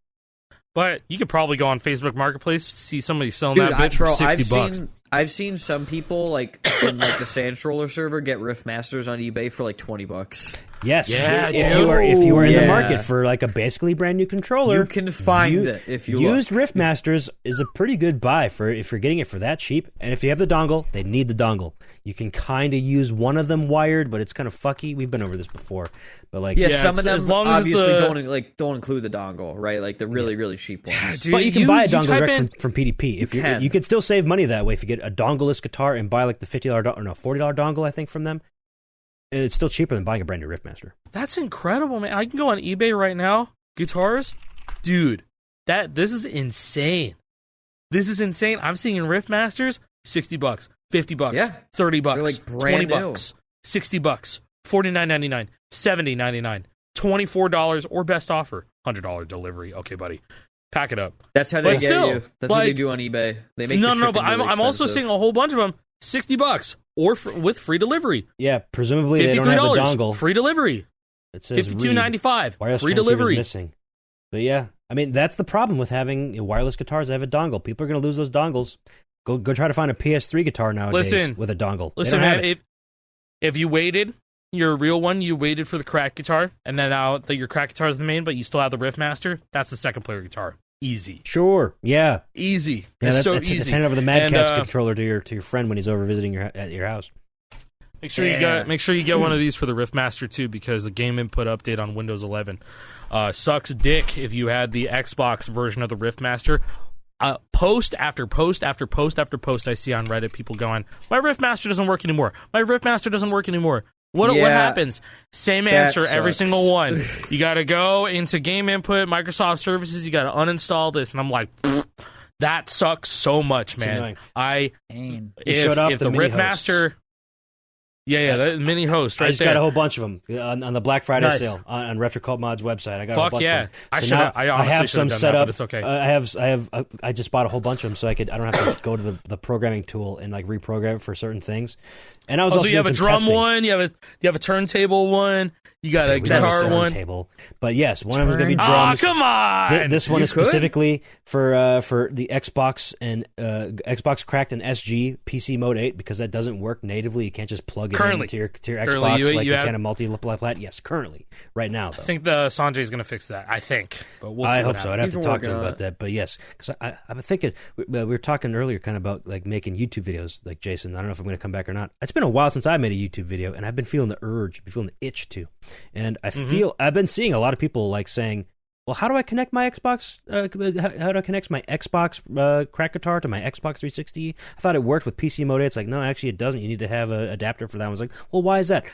but you could probably go on Facebook Marketplace, see somebody selling dude, that bitch for $60. I've seen some people like in like the Sand Stroller server get Riff Masters on eBay for like $20. Yes, Yeah, if dude. you are in the Yeah. market for like a basically brand new controller, You can find it if you used look. Riffmasters is a pretty good buy for if you're getting it for that cheap. And if you have the dongle, they need the dongle. You can kind of use one of them wired, but it's kind of fucky. We've been over this before, but like Yeah, Yeah, some of as them long as obviously the- don't include the dongle, right? Like the really cheap ones. Dude, but you can buy a you dongle type direct in- from PDP. If you can. you could still save money that way if you get a dongleless guitar and buy like the $40 dongle I think from them, and it's still cheaper than buying a brand new Riffmaster. That's incredible, man. I can go on eBay right now. Guitars, dude. This is insane. This is insane. I'm seeing Riffmasters, $60, $50, Yeah. $30, They're, like, brand new. $20, $60, $49.99, $70.99, $24, or best offer, $100 delivery. Okay, buddy, pack it up. That's how they But get still, you. That's what they like- do on eBay. They make No, the but shipping really I'm also expensive. seeing a whole bunch of them, $60 or with free delivery. Yeah, presumably they don't have the $53, dongle. free delivery. It says $52.95, wireless free transceiver is delivery. missing. But yeah, I mean that's the problem with having wireless guitars that have a dongle. People are going to lose those dongles. Go try to find a PS3 guitar nowadays Listen, with a dongle. They Listen, don't have man, it. if you waited, your real one, you waited for the crack guitar, and then now that your crack guitar is the main, but you still have the Riffmaster, that's the second player guitar. Easy. Sure, yeah, Easy. yeah. It's so It's easy. hand over the Mad And, Catz controller to your friend when he's over visiting at your house. Make sure Yeah. you get one of these for the Riffmaster too, because the game input update on Windows 11 sucks dick if you had the Xbox version of the Riffmaster. Post after post after post after post I see on Reddit, people going, "My Riffmaster doesn't work anymore. My Riffmaster doesn't work anymore." What Yeah, happens? Same answer every sucks. single one. You got to go into game input, Microsoft services. You got to uninstall this, and I'm like, that sucks so much, man. annoying. I Pain. They showed off if the the mini Riffmaster. Yeah, that mini host right I just there. got a whole bunch of them on the Black Friday Nice. sale on Retro Cult Mods website. I got a whole Fuck bunch yeah. of them. So now I I have some done set that, up. but it's okay. I just bought a whole bunch of them so I don't have to go to the programming tool and like reprogram it for certain things. And I was so also you have a doing some drum testing. one, you have a turntable one, you got a We have guitar one. turntable. But yes, one of them is going to be Oh, drums. come on! This one You is could? specifically for the Xbox and Xbox Cracked and SG PC Mode 8 because that doesn't work natively. You can't just plug it Currently. into your Currently, Xbox you like you have- can a multi-plat. Yes, currently, right now though. I think the Sanjay's going to fix that. I think, but we'll see. I what hope so. I'd happens. have He's to talk been to him working on about that. But yes, because I've been thinking, we were talking earlier kind of about like making YouTube videos, like Jason. I don't know if I'm going to come back or not. It's been a while since I made a YouTube video, and I've been feeling the urge, been feeling the itch to. And I feel I've been seeing a lot of people like saying, well, how do I connect my Xbox? How do I connect my Xbox crack guitar to my Xbox 360? I thought it worked with PC Mode 8. It's like, no, actually it doesn't. You need to have an adapter for that. I was like, well, why is that?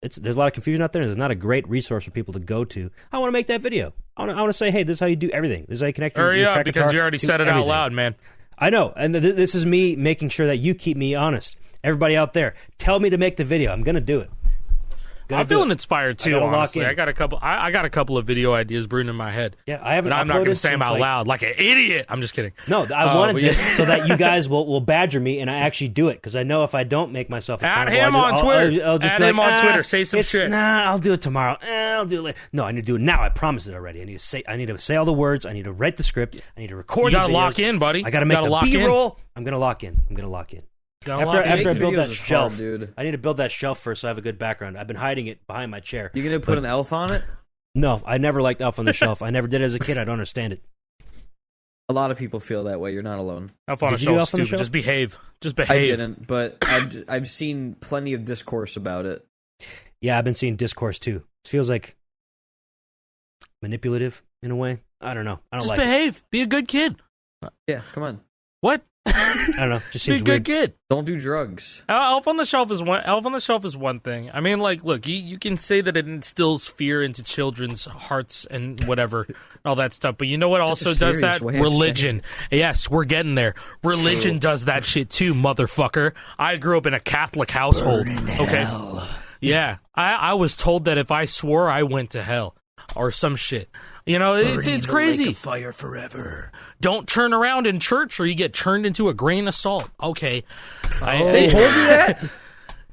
There's a lot of confusion out there. There's not a great resource for people to go to. I want to make that video. I want to say, hey, this is how you do everything. This is how you connect your Hurry up, crack because guitar you already to said it out everything. loud, man. I know, and this is me making sure that you keep me honest. Everybody out there, tell me to make the video. I'm gonna do it. I'm feeling inspired too. gotta lock Honestly, in. I got a couple of video ideas brewing in my head. Yeah, I haven't. But I'm not going uploaded to say them since, out like- loud like an idiot. I'm just kidding. No, I wanted but this yeah. so that you guys will badger me and I actually do it because I know if I don't make myself Add accountable, him I'll on just- Twitter. I'll just Add be him like, on Twitter. Say some it's- shit. Nah, I'll do it tomorrow. I'll do it later. No, I need to do it now. I promised it already. I need to say all the words. I need to write the script. I need to record. You got to the videos. lock in, buddy. I got to You make gotta the lock in. B-roll. I'm gonna lock in. Gotta After lock in. I Making build videos that is shelf, hard, dude. I need to build that shelf first so I have a good background. I've been hiding it behind my chair. You gonna put an elf on it? No, I never liked Elf on the Shelf. I never did as a kid. I don't understand it. A lot of people feel that way. You're not alone. Elf on a Did you do shelf, Elf on the stupid. Shelf? Just behave. Just I behave. didn't, but I've seen plenty of discourse about it. Yeah, I've been seeing discourse too. It feels like manipulative in a way. I don't know. I don't Just like behave. Be a good kid. Yeah, come on. What? it. I don't know. Just Be a seems good weird. kid. Don't do drugs. Elf on the Shelf is one. Elf on the Shelf is one thing. I mean, like, look, you can say that it instills fear into children's hearts and whatever, all that stuff. But you know what also does serious that? way of Religion. Yes, we're getting there. Religion does that shit too, motherfucker. I grew up in a Catholic household. Okay. Yeah, I was told that if I swore, I went to hell or some shit. You know, it's crazy. Fire forever. Don't turn around in church or you get turned into a grain of salt. Okay. They told you that?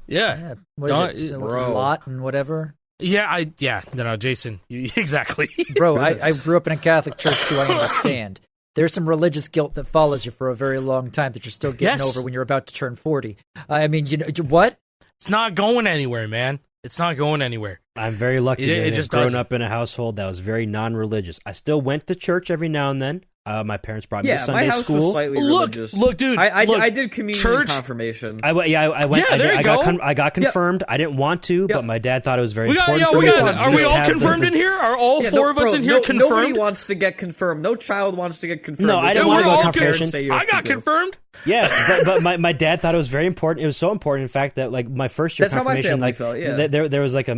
Yeah. Yeah, what is it? Bro. Lot and whatever. No, Jason, exactly. Bro, I grew up in a Catholic church too. I understand. There's some religious guilt that follows you for a very long time that you're still getting Yes. over when you're about to turn 40. I mean, you know what? It's not going anywhere, man. It's not going anywhere. I'm very lucky It to have just grown doesn't. up in a household that was very non-religious. I still went to church every now and then. My parents brought me to Yeah, Sunday my house school. was slightly religious. Look, dude. I look, did communion church- and confirmation. I went. Yeah, there you go. I got confirmed. I didn't want to, but my dad thought it was very We got, important. yeah, for we me got, to are we just all have the- confirmed in here? Are all Yeah, four of us bro, in here Nobody confirmed? wants to get confirmed. No child wants to get confirmed. No, I It's didn't just want to what go your parents confirmation. say you I have got to do. confirmed. Yeah, but my dad thought it was very important. It was so important, in fact, that like my first year That's how my confirmation, family like felt, yeah. there was like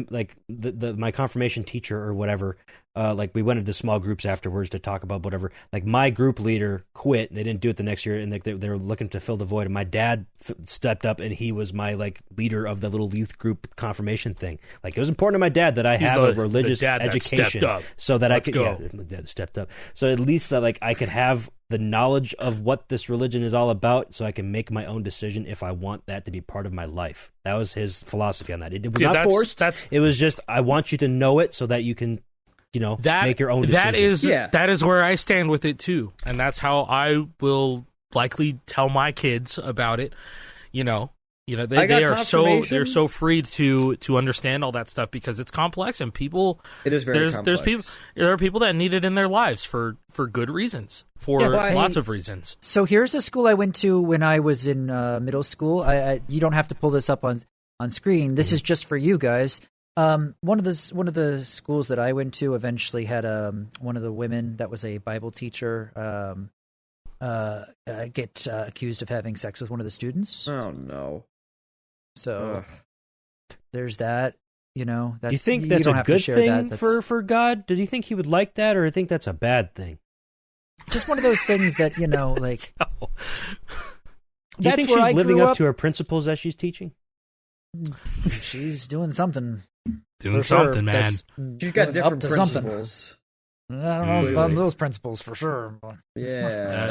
my confirmation teacher or whatever. Like we went into small groups afterwards to talk about whatever. Like my group leader quit. They didn't do it the next year, and they were looking to fill the void. And my dad stepped up, and he was my like leader of the little youth group confirmation thing. Like it was important to my dad that I He's have the- a religious the dad that education, stepped up. so that Let's I could. go. Yeah, my dad stepped up. So at least that like I could have the knowledge of what this religion is all about, so I can make my own decision if I want that to be part of my life. That was his philosophy on that. It was Yeah, not that's- forced. that's- It was just I want you to know it so that you can, make your own decision. That is where I stand with it too, and that's how I will likely tell my kids about it. You know, I they got are confirmation. they're so free to understand all that stuff because it's complex and people. It is very there's complex. people there are people that need it in their lives for good reasons, for Yeah, lots of reasons. So here's a school I went to when I was in middle school. You don't have to pull this up on screen. This is just for you guys. One of the schools that I went to eventually had one of the women that was a Bible teacher get accused of having sex with one of the students. Oh no. So Ugh. there's that. You know, that's, Do you think you that's don't a have to good share thing that. for God? Did you think he would like that, or do you think that's a bad thing? Just one of those things that like. Do you That's think where she's I living grew up up. to her principles that she's teaching? She's doing something. Doing for sure. something, man. That's She's got up different to principles. something. I don't know about Clearly. those principles for sure. But Yeah.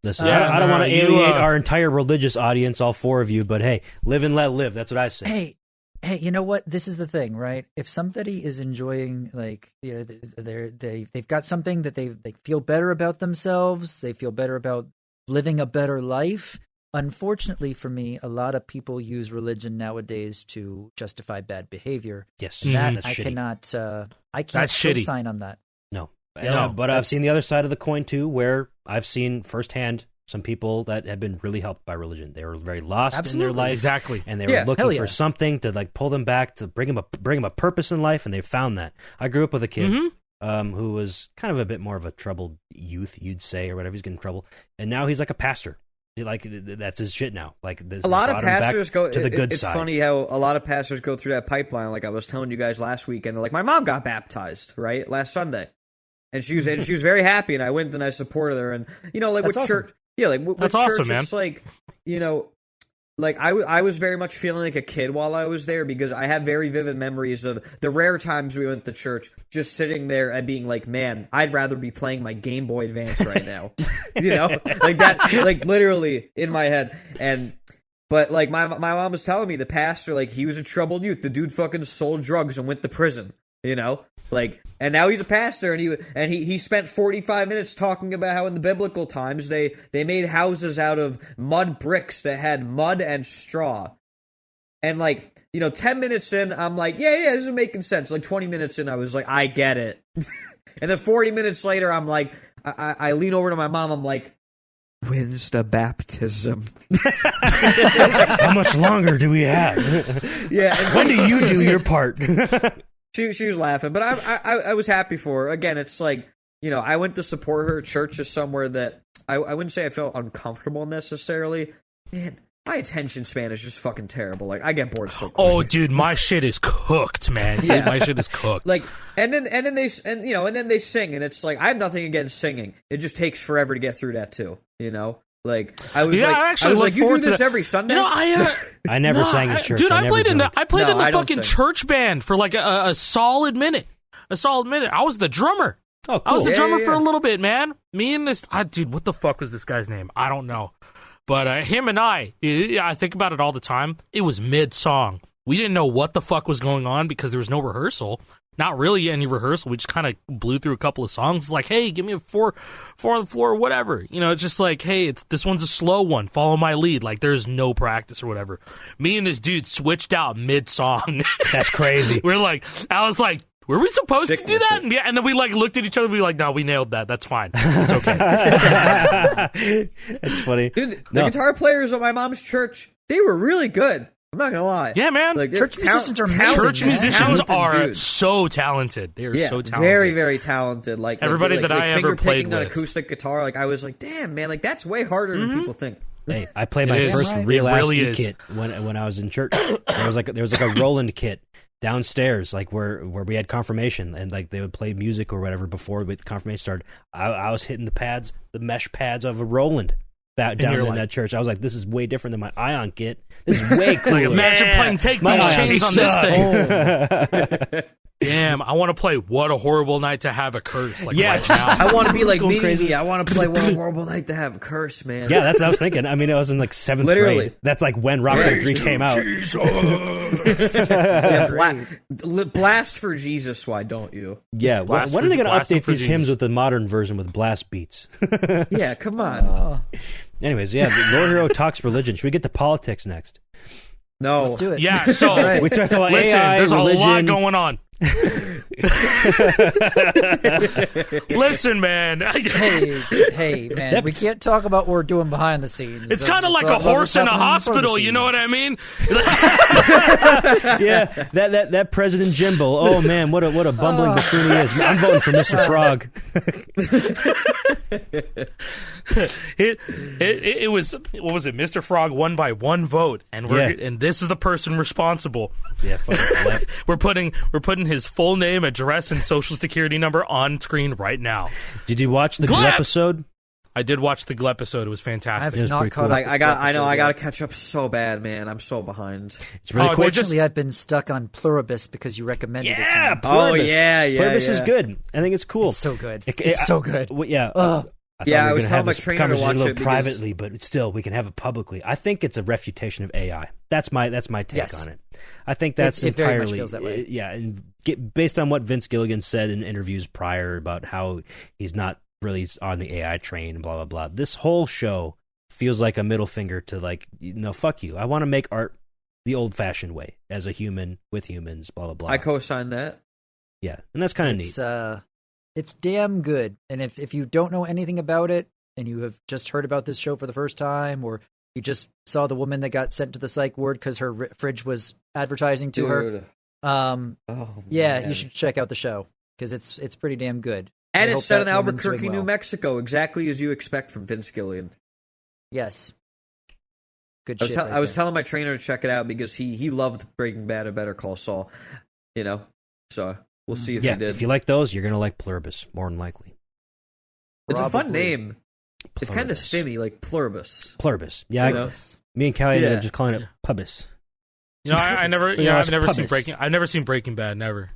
Listen, Yeah, I don't want to you, alienate our entire religious audience, all four of you, but hey, live and let live. That's what I say. Hey, you know what? This is the thing, right? If somebody is enjoying, like, you know, they've got something that they feel better about themselves, they feel better about living a better life. Unfortunately for me, a lot of people use religion nowadays to justify bad behavior. Yes, That that's I shitty. cannot. I can't That's shitty. sign on that. No, No, but I've that's- seen the other side of the coin too, where I've seen firsthand some people that have been really helped by religion. They were very lost in Absolutely. their life, Exactly. and they Yeah, were looking hell yeah. for something to like pull them back, to bring them a purpose in life, and they found that. I grew up with a kid who was kind of a bit more of a troubled youth, you'd say, or whatever. He's getting in trouble, and now he's like a pastor. Like that's his shit now. Like this, A lot of brought him back pastors go to the good it's side. funny how a lot of pastors go through that pipeline. Like I was telling you guys last week, and they're like, my mom got baptized right last Sunday, and she was very happy, and I went and I supported her, and you know, like That's with awesome. church, yeah, like with That's church, awesome, man. it's like, you know, like I was very much feeling like a kid while I was there, because I have very vivid memories of the rare times we went to church, just sitting there and being like, man, I'd rather be playing my Game Boy Advance right now. You know, like that, like literally in my head. But like my mom was telling me, the pastor, like, he was a troubled youth. The dude fucking sold drugs and went to prison, you know? Like, and now he's a pastor, and he spent 45 minutes talking about how in the biblical times they made houses out of mud bricks that had mud and straw. And like, you know, 10 minutes in, I'm like, yeah, this is making sense. Like 20 minutes in, I was like, I get it. And then 40 minutes later, I'm like, I lean over to my mom, I'm like, when's the baptism? How much longer do we have? Yeah. And When do you do your part? She was laughing, but I was happy for her. Again, it's like, you know, I went to support her. Church is somewhere that I wouldn't say I felt uncomfortable necessarily. Man, my attention span is just fucking terrible. Like, I get bored so quick. Oh, dude, my shit is cooked, man. Yeah. My shit is cooked. Like, and then they sing, and it's like, I have nothing against singing. It just takes forever to get through that too. You know, like I was Yeah, like, I actually look you do forward to this that. every Sunday. You know, I never sang in church. Dude, I never played in joined. the No, I don't fucking sing. church band for like a solid minute. A solid minute. I was the drummer. Oh, I was cool. the Yeah, drummer yeah, for a yeah. little bit, man. Me and this dude, what the fuck was this guy's name? I don't know. But him and I think about it all the time. It was mid-song. We didn't know what the fuck was going on because there was no rehearsal. Not really any rehearsal. We just kind of blew through a couple of songs. It's like, hey, give me a four on the floor, whatever. You know, it's just like, hey, this one's a slow one. Follow my lead. Like, there's no practice or whatever. Me and this dude switched out mid-song. That's crazy. I was like, were we supposed Sick to do with that? it. Yeah, and then we like looked at each other and we were like, no, we nailed that. That's fine. It's okay. It's funny. Dude, the No. guitar players at my mom's church, they were really good. I'm not gonna lie. Yeah, man. Like, they're Church musicians are amazing, talented, Church man. musicians talented are dudes. so talented. They are Yeah, so talented. very, very talented. Like Everybody like, that I finger ever played picking on with. acoustic guitar. Like I was like, damn, man, like that's way harder than people think. Hey, I played It my is. first Right. real It ass really E is. kit when I was in church. There was like a Roland kit downstairs, like where we had confirmation, and like they would play music or whatever before the confirmation started. I was hitting the mesh pads of a Roland down you're in like- that church. I was like, this is way different than my Ion kit. This is way cooler. Imagine playing Take My These Ion Chains on this sucks. thing. Damn, I want to play What a Horrible Night to Have a Curse. Like Yeah. right now. I want to be like Going me. crazy. I want to play What a Horrible Night to Have a Curse, man. Yeah, that's what I was thinking. I mean, I was in like 7th Literally. grade. That's like when Rock Band 3 came out. Yeah, blast for Jesus. Why don't you? Yeah, Blast when are for- they going to blast update for these hymns Jesus. with the modern version with blast beats? Yeah, come on. Anyways, yeah, the Lord Hero talks religion. Should we get to politics next? No, Let's do it. Yeah, so Right. We talked about listen, AI, there's religion. a lot going on. Listen, man. Hey, man, we can't talk about what we're doing behind the scenes. It's Let's kind of like talk a about what's horse in a happening in front of the hospital, you know what I scenes. mean? Yeah, that President Jimbo. Oh man, what a bumbling buffoon he is. I'm voting for Mr. Frog. It was, what was it? Mr. Frog won by one vote, and and this is the person responsible. Yeah, fucking We're putting his full name, address, and social security number on screen right now. Did you watch the Gleb! episode? I did watch the Glee episode. It was I fantastic. have not caught up. I gotta catch up so bad, man. I'm so behind. It's really quick. Unfortunately, I've been stuck on Pluribus because you recommended it to Yeah, me. Pluribus. Oh, yeah. Pluribus is good. I think it's cool. It's so good. It's so good. Yeah. Ugh. Yeah, I we was were gonna telling have my this trainer to conversation watch a little it because- privately, but still, we can have it publicly. I think it's a refutation of AI. That's my take Yes. on it. I think that's It very much entirely feels that way. yeah, and based on what Vince Gilligan said in interviews prior about how he's not really on the AI train and blah blah blah. This whole show feels like a middle finger to like, no, fuck you. I want to make art the old-fashioned way as a human with humans. Blah blah blah. I co-sign that. Yeah, and that's kind of neat. It's damn good. And if you don't know anything about it and you have just heard about this show for the first time, or you just saw the woman that got sent to the psych ward because her fridge was advertising to her, Dude. yeah, Man. you should check out the show because it's pretty damn good. And I it's hope set in that woman's doing Albuquerque, New well. Mexico, exactly as you expect from Vince Gilligan. Yes. Good I was, shit. tell- right I was there. telling my trainer to check it out because he loved Breaking Bad and Better Call Saul, So we'll see if Yeah, he did. if you like those, you're gonna like Pluribus more than likely. It's a fun Probably. name. It's kind of Pluribus. stimmy, like Pluribus. Pluribus. Yeah, You know? Yes. me and Callie ended Yeah. up just calling it Pubis. You know, I never, Yeah, I've never it's seen puppies. I've never seen Breaking Bad. Never.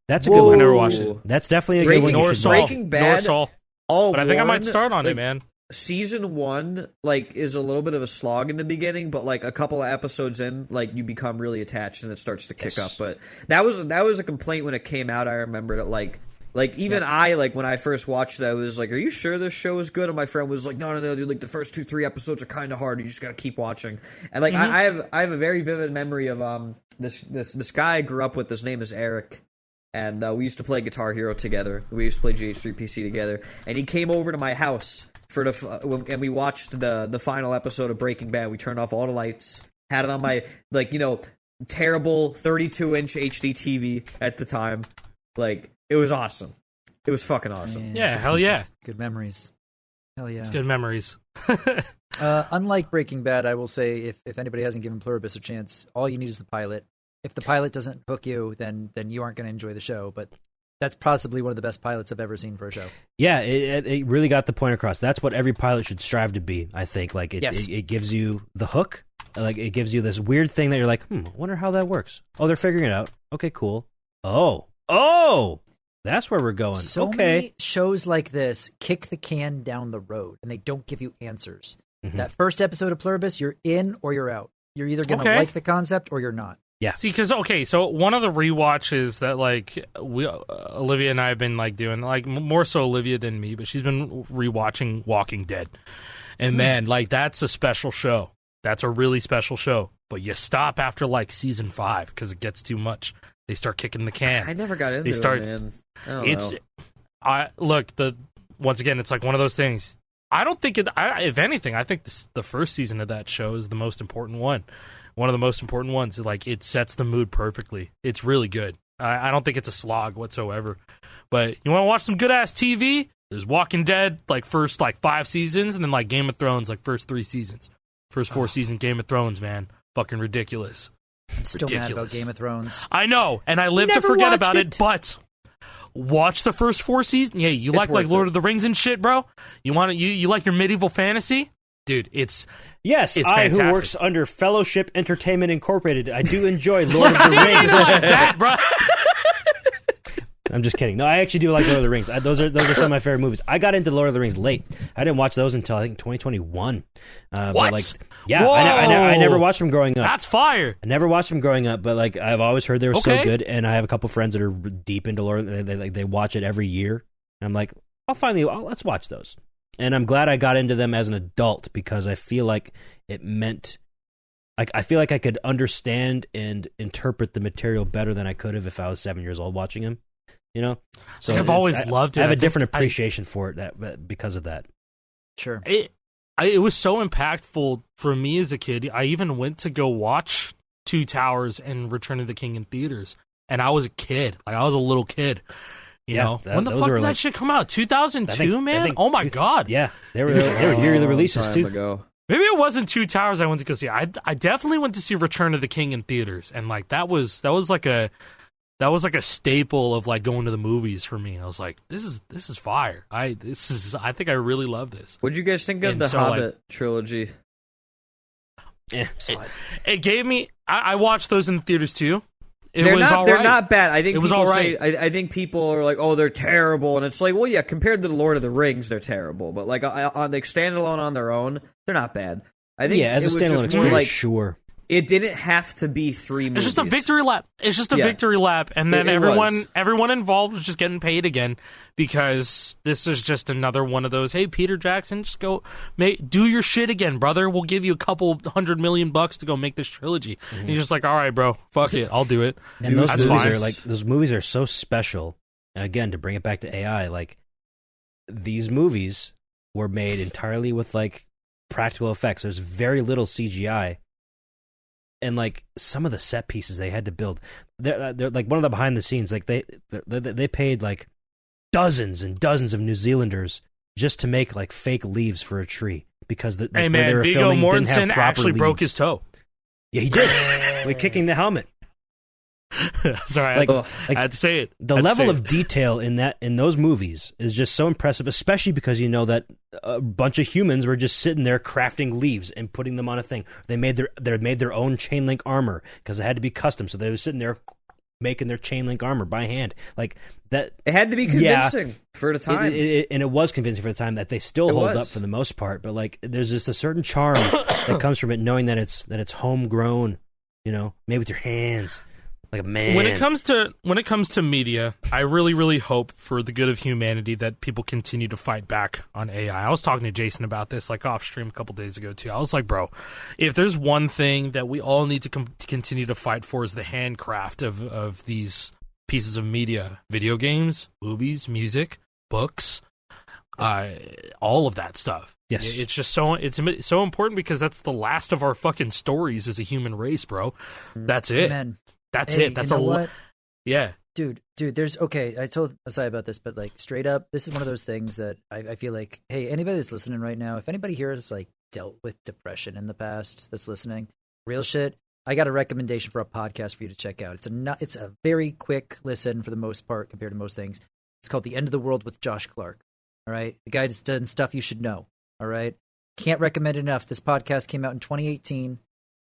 That's a good one. I never watched it. That's definitely a Breaking- good one. Nor You should Saul. watch. Breaking Nor Bad- Saul. All But I think I might one, start on like, it, man. Season 1, like, is a little bit of a slog in the beginning, but like a couple of episodes in, like, you become really attached and it starts to kick Yes. up. But that was a complaint when it came out. I remember that, like even I, like, when I first watched it, I was like, "Are you sure this show is good?" And my friend was like, "No, dude. Like, the first 2-3 episodes are kind of hard. You just gotta keep watching." And like, I have a very vivid memory of this guy I grew up with. His name is Eric. And we used to play Guitar Hero together. We used to play GH3PC together. And he came over to my house and we watched the final episode of Breaking Bad. We turned off all the lights, had it on my terrible 32-inch HD TV at the time. Like, it was awesome. It was fucking awesome. Yeah, hell yeah. Good memories. Hell yeah. It's good memories. Unlike Breaking Bad, I will say if anybody hasn't given Pluribus a chance, all you need is the pilot. If the pilot doesn't hook you, then you aren't going to enjoy the show. But that's possibly one of the best pilots I've ever seen for a show. Yeah, it really got the point across. That's what every pilot should strive to be, I think. Like, it gives you the hook. Like, it gives you this weird thing that you're like, I wonder how that works. Oh, they're figuring it out. Okay, cool. Oh, that's where we're going. So okay. many shows like this kick the can down the road, and they don't give you answers. Mhm. That first episode of Pluribus, you're in or you're out. You're either going to Okay. like the concept or you're not. See, because so one of the rewatches that like Olivia and I have been like doing, like more so Olivia than me, but she's been rewatching Walking Dead, and man, like that's a special show. That's a really special show. But you stop after like season 5 because it gets too much. They start kicking the can. I never got into start- it, man. I don't know. Once again, it's like one of those things. I don't think it. If anything, I think the first season of that show is the most important one. One of the most important ones. Like, it sets the mood perfectly. It's really good. I don't think it's a slog whatsoever. But you want to watch some good ass TV? There's Walking Dead, like first like 5 seasons, and then like Game of Thrones, like first 3 seasons. First 4 seasons Game of Thrones, man, fucking ridiculous. I'm still mad about Ridiculous. Game of Thrones. I know, and I live to Never forget watched about it, it. but watch the first 4 seasons. Yeah, you like worth Lord it. of the Rings and shit, bro? You want you like your medieval fantasy? Dude, it's Yes, It's I, who fantastic. works under Fellowship Entertainment Incorporated, I do enjoy Lord of the Rings. that, bro. I'm just kidding. No, I actually do like Lord of the Rings. Those are some of my favorite movies. I got into Lord of the Rings late. I didn't watch those until I think 2021. What? But like, yeah, Whoa. I never watched them growing up. That's fire. I never watched them growing up, but like I've always heard they were so Okay. good, and I have a couple friends that are deep into Lord. They watch it every year, and I'm like, let's watch those. And I'm glad I got into them as an adult because I feel like it meant, like I feel like I could understand and interpret the material better than I could have if I was 7 years old watching them. You know, so I've always loved it. I have I a think different appreciation for it because of that. Sure. It was so impactful for me as a kid. I even went to go watch Two Towers and Return of the King in theaters, and I was a kid. Like, I was a little kid. You Yeah, know, that- when the those fuck were did like- that shit come out? 2002, I man. think Oh my god. Yeah, they were yearly releases Time too. ago. Maybe it wasn't Two Towers I went to go see. I definitely went to see Return of the King in theaters, and like that was like a that was like a staple of like going to the movies for me. I was like, this is fire. I think I really love this. What'd you guys think of And the so, Hobbit trilogy? It gave me. I watched those in the theaters too. They're Right. not bad. I think it was people all right. say. I think people are like, "Oh, they're terrible," and it's like, well, yeah, compared to the Lord of the Rings, they're terrible. But like on the standalone on their own, they're not bad. I think as a standalone experience, like, sure. It didn't have to be 3 movies. It's just a victory lap. It's just a victory lap, and then everyone involved was just getting paid again because this is just another one of those. Hey, Peter Jackson, just go do your shit again, brother. We'll give you a couple $100 million to go make this trilogy. And he's just like, all right, bro, fuck it, I'll do it. And those movies are so special. And again, to bring it back to AI, like these movies were made entirely with like practical effects. There's very little CGI. And like some of the set pieces they had to build, they're like one of the behind the scenes. Like they paid like dozens and dozens of New Zealanders just to make like fake leaves for a tree because hey man, they were Viggo filming didn't Mortensen have proper actually leaves. broke his toe. Yeah, he did. Like kicking the helmet. Sorry, I had to say it. The level of detail in those movies is just so impressive, especially because you know that a bunch of humans were just sitting there crafting leaves and putting them on a thing. They made their own chain link armor because it had to be custom, so they were sitting there making their chain link armor by hand. Like that, it had to be convincing for the time, and it was convincing for the time that they still hold up for the most part. But like, there's just a certain charm that comes from it, knowing that it's homegrown. You know, made with your hands. Like a man. When it comes to media, I really, really hope for the good of humanity that people continue to fight back on AI. I was talking to Jason about this like off stream a couple days ago too. I was like, bro, if there's one thing that we all need to continue to fight for is the handcraft of these pieces of media, video games, movies, music, books, all of that stuff. Yes, it's just it's so important because that's the last of our fucking stories as a human race, bro. That's it. Amen. That's it. That's what? Yeah. Dude, there's I told Asai about this, but like straight up, this is one of those things that I feel like, hey, anybody that's listening right now, if anybody here has like dealt with depression in the past that's listening, real shit, I got a recommendation for a podcast for you to check out. It's a very quick listen for the most part compared to most things. It's called The End of the World with Josh Clark. All right. The guy has done stuff you should know. All right. Can't recommend it enough. This podcast came out in 2018.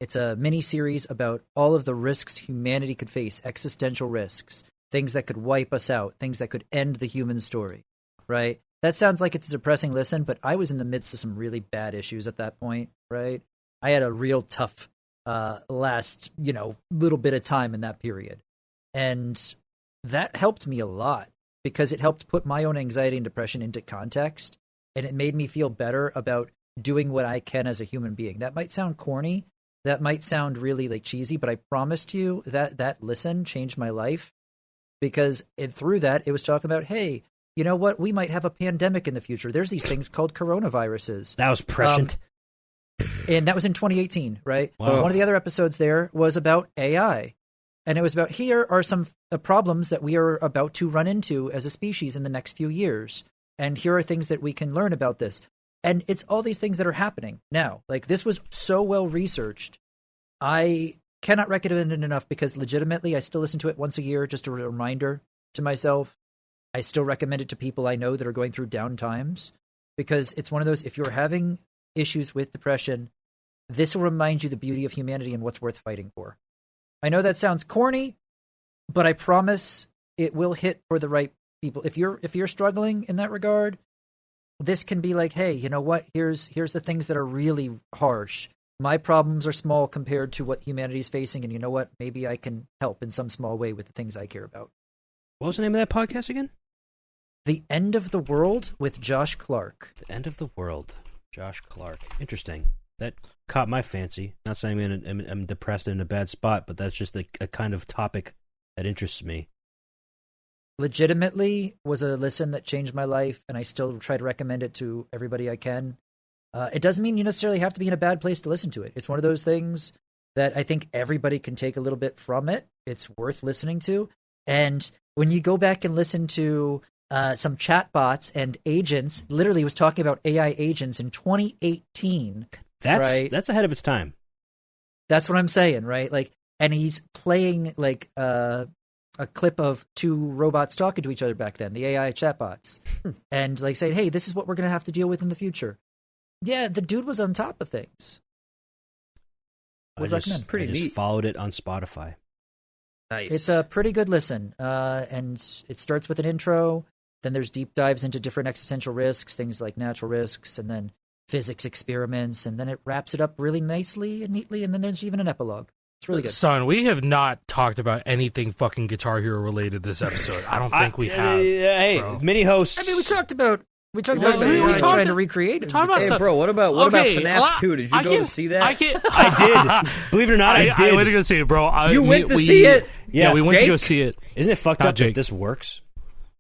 It's a mini-series about all of the risks humanity could face, existential risks, things that could wipe us out, things that could end the human story, right? That sounds like it's a depressing listen, but I was in the midst of some really bad issues at that point, right? I had a real tough last, little bit of time in that period. And that helped me a lot because it helped put my own anxiety and depression into context, and it made me feel better about doing what I can as a human being. That might sound corny. That might sound really like cheesy, but I promise to you that listen changed my life because through that, it was talking about, hey, you know what? We might have a pandemic in the future. There's these things called coronaviruses. That was prescient. And that was in 2018, right? Wow. One of the other episodes there was about AI. And it was about, here are some problems that we are about to run into as a species in the next few years. And here are things that we can learn about this. And it's all these things that are happening now. Like, this was so well researched. I cannot recommend it enough because legitimately I still listen to it once a year, just a reminder to myself. I still recommend it to people I know that are going through down times because it's one of those, if you're having issues with depression, this will remind you the beauty of humanity and what's worth fighting for. I know that sounds corny, but I promise it will hit for the right people. If you're struggling in that regard, this can be like, hey, you know what? Here's the things that are really harsh. My problems are small compared to what humanity is facing, and you know what? Maybe I can help in some small way with the things I care about. What was the name of that podcast again? The End of the World with Josh Clark. The End of the World, Josh Clark. Interesting. That caught my fancy. Not saying I'm depressed and in a bad spot, but that's just a kind of topic that interests me. Legitimately was a listen that changed my life, and I still try to recommend it to everybody I can. It doesn't mean you necessarily have to be in a bad place to listen to it. It's one of those things that I think everybody can take a little bit from it. It's worth listening to. And when you go back and listen to some chatbots and agents, literally was talking about AI agents in 2018. That's ahead of its time. That's what I'm saying, right? Like, and he's playing like a clip of two robots talking to each other back then, the AI chatbots, and like saying, "Hey, this is what we're going to have to deal with in the future." Yeah, the dude was on top of things. I Would just recommend. Pretty neat. followed it on Spotify. Nice. It's a pretty good listen, and it starts with an intro. Then there's deep dives into different existential risks, things like natural risks, and then physics experiments, and then it wraps it up really nicely and neatly, and then there's even an epilogue. It's really good. Son, we have not talked about anything fucking Guitar Hero related this episode. I don't think we have. Hey, bro. mini hosts. I mean, we talked about we trying to recreate it. talking about Hey, stuff- bro, what about Okay, FNAF 2? Did you go to see that? I did. Believe it or not, I did. I went to go see it, bro. You went to see it? Yeah, we went to Jake? go see it. Isn't it fucked Not up Jake. that this works?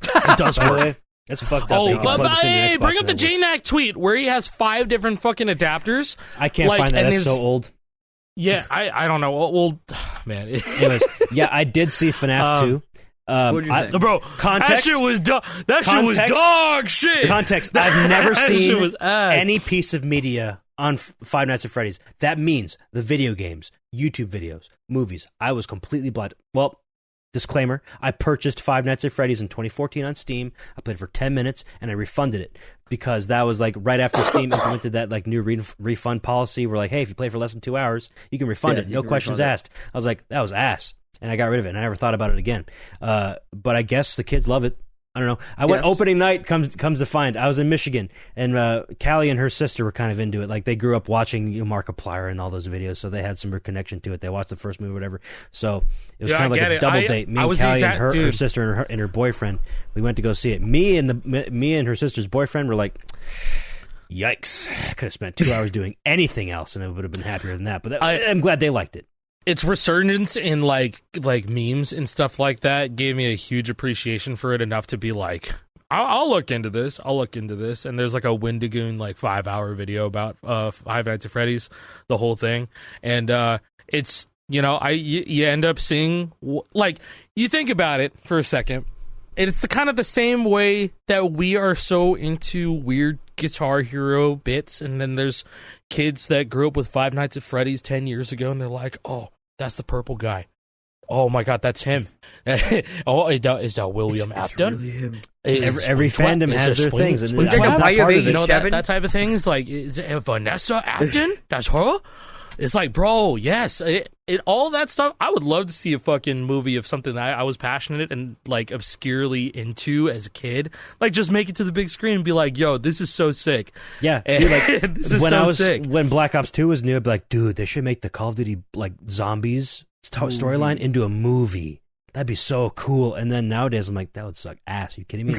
It does By the work. way, that's fucked up. Oh, that you can plug this in your hey, Xbox bring up and the it works. JNAC tweet where he has 5 different fucking adapters. I can't like, find that. and That's his- so old. Yeah, I don't know. Well, man. Anyways, yeah, I did see FNAF 2. What'd you think? Bro, Context? that shit was that shit was Context? dog shit. Context, I've never That shit seen was ass. any piece of media on Five Nights at Freddy's. That means the video games, YouTube videos, movies. I was completely blind. Well, disclaimer, I purchased Five Nights at Freddy's in 2014 on Steam. I played for 10 minutes, and I refunded it because that was like right after Steam implemented that like new refund policy where like, hey, if you play for less than 2 hours, you can refund Yeah, it. you No can questions refund it. asked. I was like, that was ass. And I got rid of it, and I never thought about it again. But I guess the kids love it. I don't know. I went Yes. opening night comes to find. I was in Michigan, and Callie and her sister were kind of into it. Like they grew up watching Markiplier and all those videos, so they had some connection to it. They watched the first movie, or whatever. So it was Yeah, kind of I like get a it. double I date. Me was and the Callie exact- and her dude. sister and her boyfriend. We went to go see it. Me and her sister's boyfriend were like, "Yikes! I could have spent 2 hours doing anything else, and I would have been happier than that." But I'm glad they liked it. Its resurgence in like memes and stuff like that gave me a huge appreciation for it, enough to be like, I'll look into this. And there's like a Wendigoon like 5-hour video about Five Nights at Freddy's, the whole thing, and it's you end up seeing like, you think about it for a second. It's the kind of the same way that we are so into weird Guitar Hero bits, and then there's kids that grew up with Five Nights at Freddy's 10 years ago, and they're like, "Oh, that's the purple guy. Oh my God, that's him. Oh, is that William Afton?" Really him. Every fandom has their things, and Would you take a I'm not bite of part it, of You know, that Chevin? type of thing is like, is it Vanessa Afton? That's her? It's like, bro, yes. All that stuff. I would love to see a fucking movie of something that I was passionate and like obscurely into as a kid. Like, just make it to the big screen and be like, yo, this is so sick. Yeah, And dude, like this is when so I was sick. when Black Ops 2 was new, I'd be like, dude, they should make the Call of Duty like zombies storyline into a movie. That'd be so cool. And then nowadays, I'm like, that would suck ass. Are you kidding me?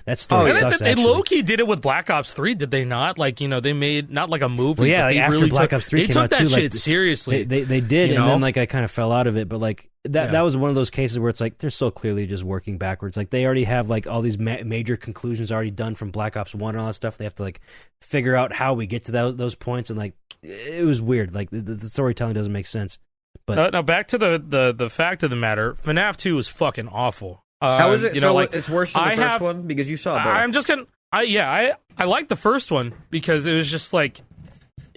That story And sucks. they actually. low-key did it with Black Ops 3, did they not? Like, they made, not like a movie, Well, yeah, but like they after really Black took, Ops 3 they came took out that too, shit like, seriously. They did, You and know? then like I kind of fell out of it. But like that Yeah. that was one of those cases where it's like they're so clearly just working backwards. Like they already have like all these major conclusions already done from Black Ops 1 and all that stuff. They have to like figure out how we get to those points, and like it was weird. Like the storytelling doesn't make sense. But Now back to the fact of the matter, FNAF 2 is fucking awful. How is it? You know, So like, it's worse than the I first have- one because you saw both. I'm just gonna. I like the first one because it was just like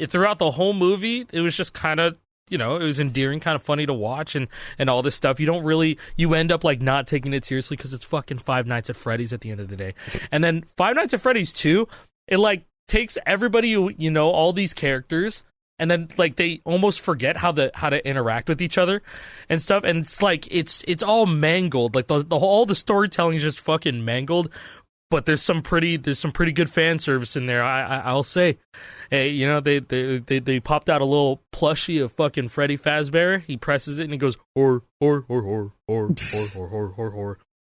throughout the whole movie, it was just kind of, it was endearing, kind of funny to watch, and all this stuff. You end up like not taking it seriously because it's fucking Five Nights at Freddy's at the end of the day. And then Five Nights at Freddy's 2, it like takes everybody, all these characters, and then like they almost forget how to interact with each other and stuff, and it's like it's all mangled. Like all the storytelling is just fucking mangled. But there's some pretty good fan service in there. I'll say, hey, they popped out a little plushie of fucking Freddy Fazbear. He presses it and he goes hor, and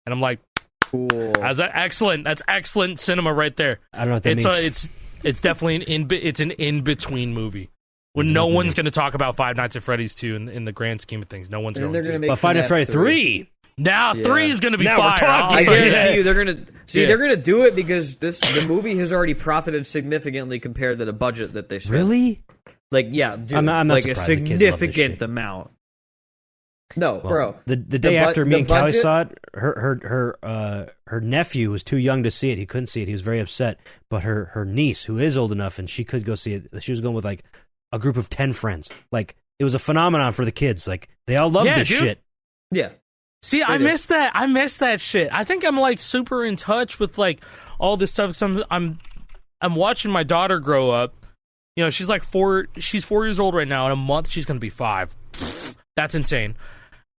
I'm like, cool. that's excellent. That's excellent cinema right there. I don't know what that means. It's definitely an in between movie. When no one's going to talk about Five Nights at Freddy's 2 in the grand scheme of things. No one's And going they're to. gonna make But Five Nights at Freddy's 3. Now Yeah. 3 is going to be Now we're fire. talking. I'll I tell you guarantee that. you they're gonna see. Yeah. They're gonna do it because the movie has already profited significantly compared to the budget that they spent. Really? Like, yeah, dude, I'm not like a surprised the kids love this significant shit. amount. No, Well, bro. The day bu- after me the and Callie budget- saw it, her nephew was too young to see it. He couldn't see it. He was very upset. But her niece, who is old enough and she could go see it, she was going with like a group of 10 friends. Like it was a phenomenon for the kids. Like they all loved Yeah, this dude. shit. Yeah, See, I miss that. I miss that shit. I think I'm like super in touch with like all this stuff. Cause I'm watching my daughter grow up. You know, she's like 4. She's 4 years old right now. In a month, she's gonna be 5. That's insane.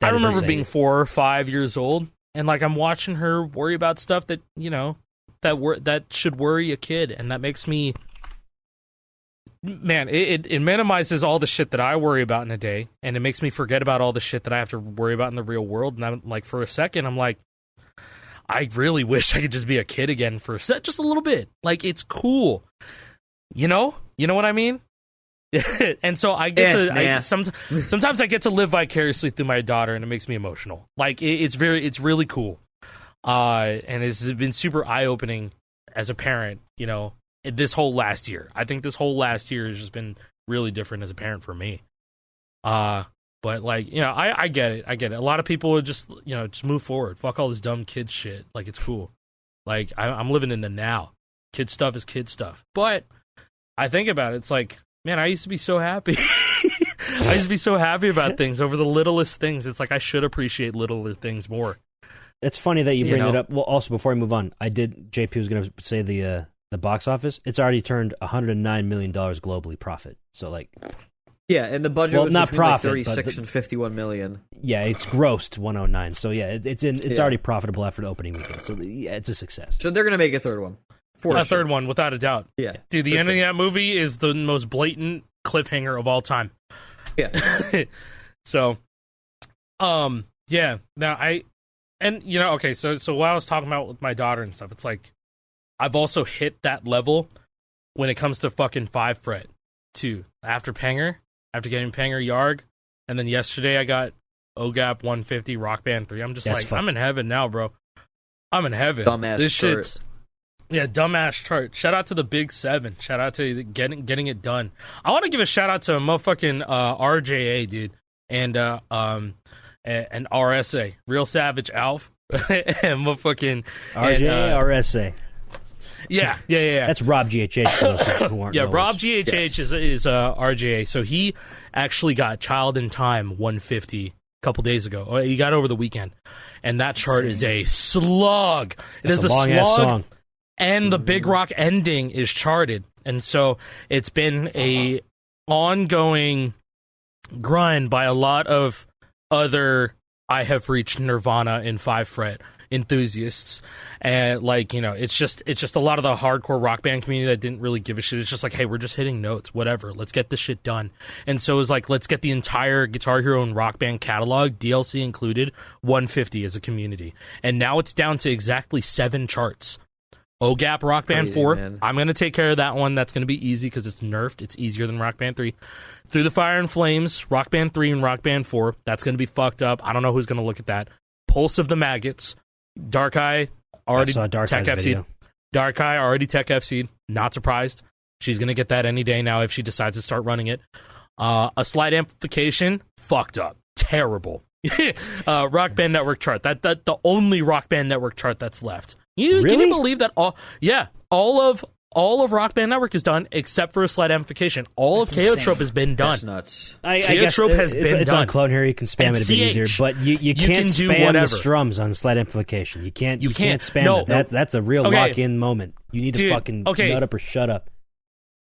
I remember being 4 or 5 years old, and like I'm watching her worry about stuff that that should worry a kid, and that makes me. Man, it minimizes all the shit that I worry about in a day, and it makes me forget about all the shit that I have to worry about in the real world. And I'm like, for a second, I'm like, I really wish I could just be a kid again for just a little bit. Like, it's cool, you know what I mean? And so I get sometimes I get to live vicariously through my daughter, and it makes me emotional. Like, it's really cool, and it's been super eye opening as a parent, you know. This whole last year. I think this whole last year has just been really different as a parent for me. But like, you know, I get it. I get it. A lot of people would just, you know, just move forward. Fuck all this dumb kid shit. Like, it's cool. Like, I'm living in the now. Kid stuff is kid stuff. But I think about it. It's like, man, I used to be so happy. I used to be so happy about things over the littlest things. It's like I should appreciate littler things more. It's funny that you bring it up. Well, also, before I move on, JP was going to say the box office, it's already turned $109 million globally profit. So, like... Yeah, and the budget was not between profit, 36 and 51 million. Yeah, it's grossed 109. So, yeah, it's already profitable after the opening weekend. So, yeah, it's a success. So, they're going to make a third one. Third one, without a doubt. Yeah. Dude, the ending of that movie is the most blatant cliffhanger of all time. Yeah. So, yeah. Now, you know, okay, so what I was talking about with my daughter and stuff, it's like, I've also hit that level when it comes to fucking 5 fret too. After getting Panger Yarg, and then yesterday I got OGAP 150 Rock Band 3. I'm just I'm in heaven now, bro. I'm in heaven. Dumbass this chart. shit's dumbass chart. Shout out to the Big 7. Shout out to getting it done. I want to give a shout out to motherfucking RJA, dude, and RSA, Real Savage Alf, and motherfucking RJA, RSA. Yeah. That's Rob GHH for those who aren't. Yeah, knowers. Rob GHH is RJA. So he actually got Child in Time 150 a couple days ago. He got over the weekend, and that chart is a slug. It is a long-ass slug, song. And the Big Rock ending is charted, and so it's been a ongoing grind by a lot of other I have reached Nirvana in 5 fret enthusiasts, and like, you know, it's just a lot of the hardcore rock band community that didn't really give a shit. It's just like, hey, we're just hitting notes, whatever, let's get this shit done. And so it was like, let's get the entire Guitar Hero and Rock Band catalog, DLC included, 150 as a community, and now it's down to exactly 7 charts. OGAP Rock Band Crazy, 4, man. I'm going to take care of that one. That's going to be easy because it's nerfed. It's easier than Rock Band 3. Through the Fire and Flames, Rock Band 3 and Rock Band 4, that's going to be fucked up. I don't know who's going to look at that. Pulse of the Maggots, Dark Eye, already Tech FC. Dark Eye, already Tech FC. Not surprised. She's going to get that any day now if she decides to start running it. A Slight Amplification, fucked up. Terrible. Rock Band Network chart. That the only Rock Band Network chart that's left. Really? Can you believe that all of Rock Band Network is done except for A Slight Amplification. All That's of Chaotrope insane. has been done. That's nuts. I guess Chaotrope has been it's done. on Clone here. You can spam And it a bit easier, CH, but you can can't do spam whatever. the strums on Slight Amplification. You can't spam No, it. That's a real okay. lock-in moment. You need to Dude, fucking okay. nut up or shut up.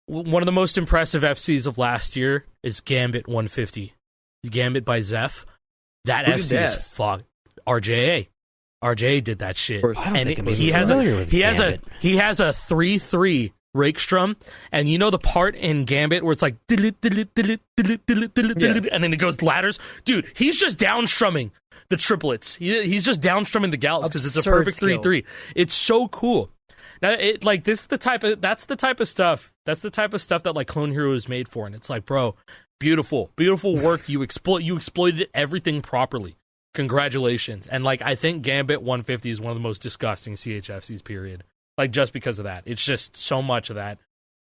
One of the most impressive FCs of last year is Gambit 150. Gambit by Zeph. That Who did FC is that? fucked. RJA. RJA did that shit. I don't think I'm he even has familiar with Gambit. he has a 3/3 rake strum, and you know the part in Gambit where it's like and then it goes ladders. Dude, he's just down strumming the triplets. He's just down strumming the gals because it's a Absurd perfect skill. 3/3. It's so cool. Now, that's the type of stuff that like Clone Hero is made for, and it's like, bro, beautiful work. You exploited everything properly. Congratulations. And like, I think Gambit 150 is one of the most disgusting CHFCs, period. Like, just because of that. It's just so much of that.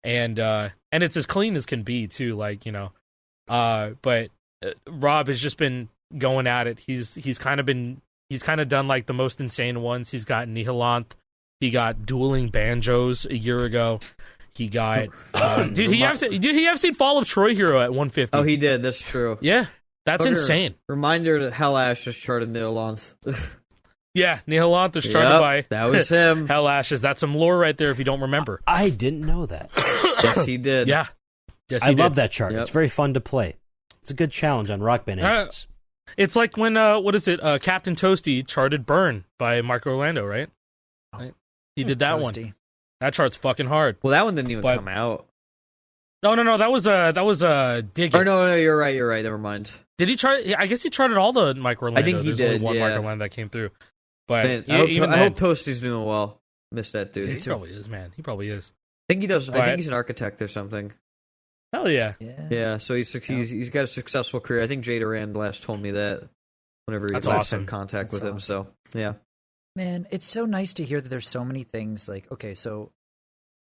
And it's as clean as can be too, like, you know. But Rob has just been going at it. He's kind of done like the most insane ones. He's got Nihilanth. He got Dueling Banjos a year ago. He got did he have seen Fall of Troy Hero at 150? Oh, he did. That's true. Yeah. That's insane. Reminder that Hell Ash just charted Neolanth. Yeah, Neolanth is charted by that was him. Hell Ashes. That's some lore right there if you don't remember. I didn't know that. Yes, he did. Yeah. Yes, I love that chart. It's very fun to play. It's a good challenge on Rock Band Agents. It's like when, Captain Toasty charted Burn by Mark Orlando, right? He did that Toasty. one. That chart's fucking hard. Well, that one didn't even come out. No. That was Dig It. Or no, you're right. Never mind. Did he chart? I guess he charted all the Mike Orlando. I think he There's did. only one yeah. Mike Orlando that came through. But Man, I hope Toasty's doing well. Miss that dude. he probably is, man. He probably is. I think he does. But, I think he's an architect or something. Hell yeah. Yeah. So he's got a successful career. I think Jay Durand last told me that whenever he last had contact with him. So yeah. Man, it's so nice to hear that there's so many things like, okay, so,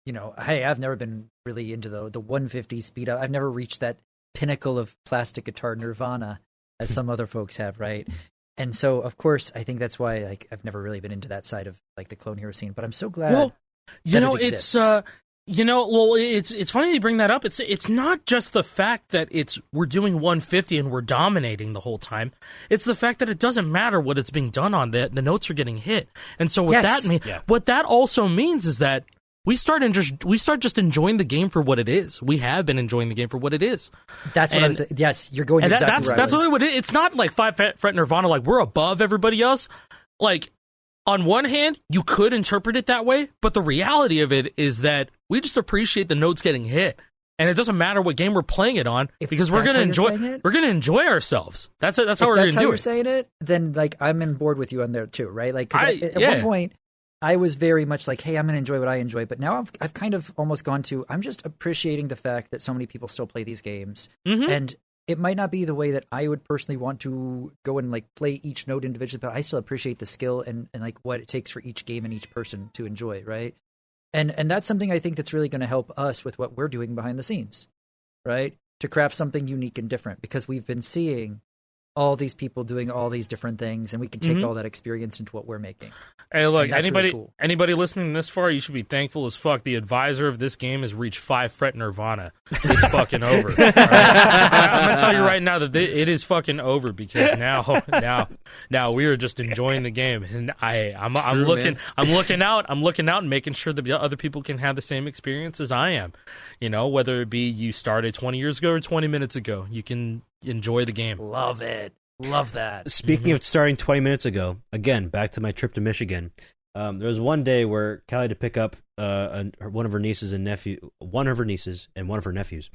hey, I've never been really into the 150 speed up. I've never reached that pinnacle of plastic guitar nirvana as some other folks have, right? And so, of course, I think that's why I've never really been into that side of like the Clone Hero scene. But I'm so glad. Well, it exists. It's funny you bring that up. It's not just the fact that we're doing 150 and we're dominating the whole time. It's the fact that it doesn't matter what it's being done on. The notes are getting hit, and so what that also means is that we start just enjoying the game for what it is. We have been enjoying the game for what it is. That's what I was. Yes, you're going exactly right. That's really what it's not like Five Fret Nirvana. Like we're above everybody else. Like on one hand, you could interpret it that way, but the reality of it is that we just appreciate the notes getting hit, and it doesn't matter what game we're playing it on because we're gonna enjoy ourselves. That's how we're gonna do it. That's how you're saying it. Then like I'm on board with you on there too, right? Like 'cause at one point. I was very much like, hey, I'm going to enjoy what I enjoy. But now I've kind of almost gone to, I'm just appreciating the fact that so many people still play these games. Mm-hmm. And it might not be the way that I would personally want to go and like play each note individually, but I still appreciate the skill and like what it takes for each game and each person to enjoy, right? And that's something I think that's really going to help us with what we're doing behind the scenes, right? To craft something unique and different, because we've been seeing all these people doing all these different things, and we can take all that experience into what we're making. Hey, look, anybody listening this far, you should be thankful as fuck. The advisor of this game has reached 5 Fret Nirvana. It's fucking over. Right? I'm gonna tell you right now that it is fucking over because now we are just enjoying the game, and I'm looking out and making sure that the other people can have the same experience as I am. Whether it be you started 20 years ago or 20 minutes ago, you can enjoy the game. Love it. Love that. Speaking of starting 20 minutes ago, again, back to my trip to Michigan. There was one day where Callie had to pick up one of her nieces and one of her nephews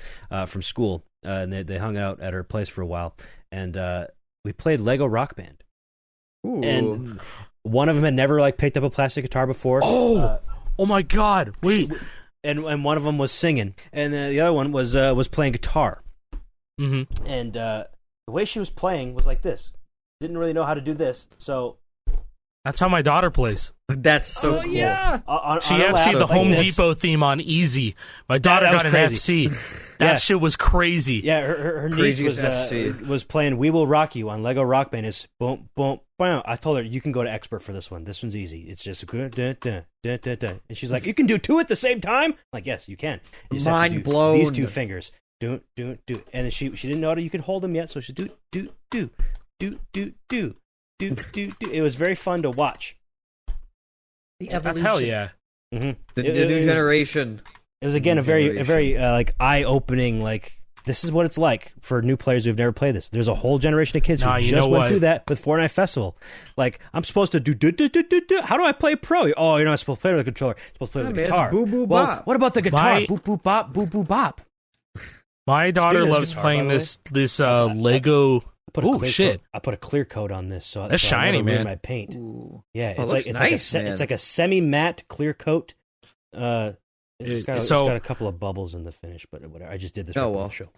from school, and they hung out at her place for a while, and we played Lego Rock Band. Ooh. And one of them had never picked up a plastic guitar before. Oh my God! Wait, and one of them was singing, and the other one was playing guitar. Mm-hmm. And the way she was playing was like this. Didn't really know how to do this, so that's how my daughter plays. That's so cool. Yeah. She FC'd the Home Depot theme on easy. My daughter got an FC. That shit was crazy. Yeah, her niece was playing "We Will Rock You" on Lego Rock Band. It's boom, boom, boom. I told her you can go to expert for this one. This one's easy. It's just dun, dun, dun, dun, dun, dun. And she's like, "You can do two at the same time?" I'm like, yes, you can. You just have to do blown. These two fingers. Do. And she didn't know that you could hold them yet, so she do. It was very fun to watch. The evolution. That's hell yeah. Mm-hmm. The new generation. It was again a very eye-opening, this is what it's like for new players who've never played this. There's a whole generation of kids who just went through that with Fortnite Festival. I'm supposed to do. How do I play pro? Oh, you're not supposed to play with a controller. You're supposed to play with a guitar. Boo boo well, bop. what about the guitar? Boo boo bop, boo boo bop. My daughter loves playing this Lego. Shit! I put a clear coat on this, so that's shiny, man. My paint. Ooh. Yeah, it's like a semi-matte clear coat. It's got a couple of bubbles in the finish, but whatever. I just did this for the show.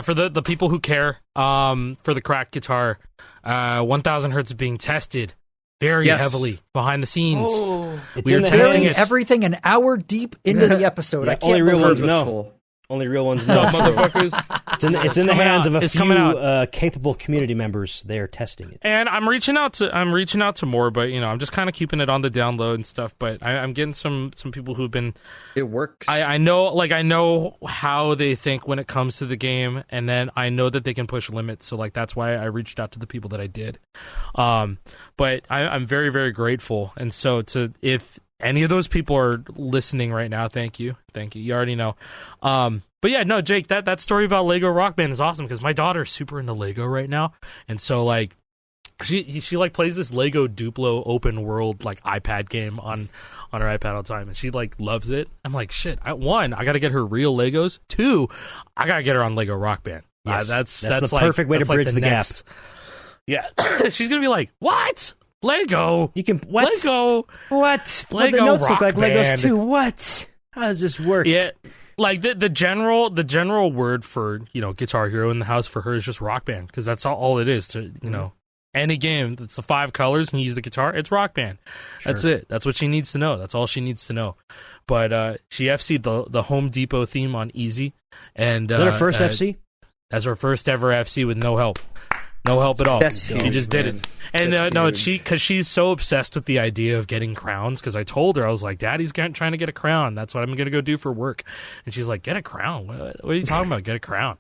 For the people who care, for the cracked guitar, 1000 Hertz is being tested very heavily behind the scenes. Oh, we are testing everything an hour deep into the episode. I can't only real believe ones it. know. Only real ones So, know. motherfuckers. It's in the hands of a It's few coming out. capable community members. They are testing it. And I'm reaching out to more, but I'm just kind of keeping it on the down low and stuff. But I'm getting some people who've been. It works. I know how they think when it comes to the game, and then I know that they can push limits. So that's why I reached out to the people that I did. But I'm very, very grateful. And so if any of those people are listening right now, thank you. You already know. But yeah, no, Jake, that story about Lego Rock Band is awesome because my daughter's super into Lego right now, and so she plays this Lego Duplo open world iPad game on her iPad all the time, and she loves it. I'm like, shit. One, I got to get her real Legos. Two, I got to get her on Lego Rock Band. Yes, that's the perfect way to bridge the gap. Yeah, she's gonna be like, what? Lego? You can what? Lego? What? Lego the notes Rock look like Legos Band. too. What? How does this work? Yeah. The general word for Guitar Hero in the house for her is just Rock Band because that's all it is to any game that's the 5 colors and you use the guitar, it's Rock Band. Sure. That's it. That's what she needs to know. That's all she needs to know. But she FC'd the Home Depot theme on easy, and Is that her first FC? That's her first ever FC with no help. No help at all. That's She huge, just did man. it. And That's huge. because she's so obsessed with the idea of getting crowns, because I told her, I was like, Daddy's trying to get a crown. That's what I'm going to go do for work. And she's like, get a crown? What are you talking about? Get a crown.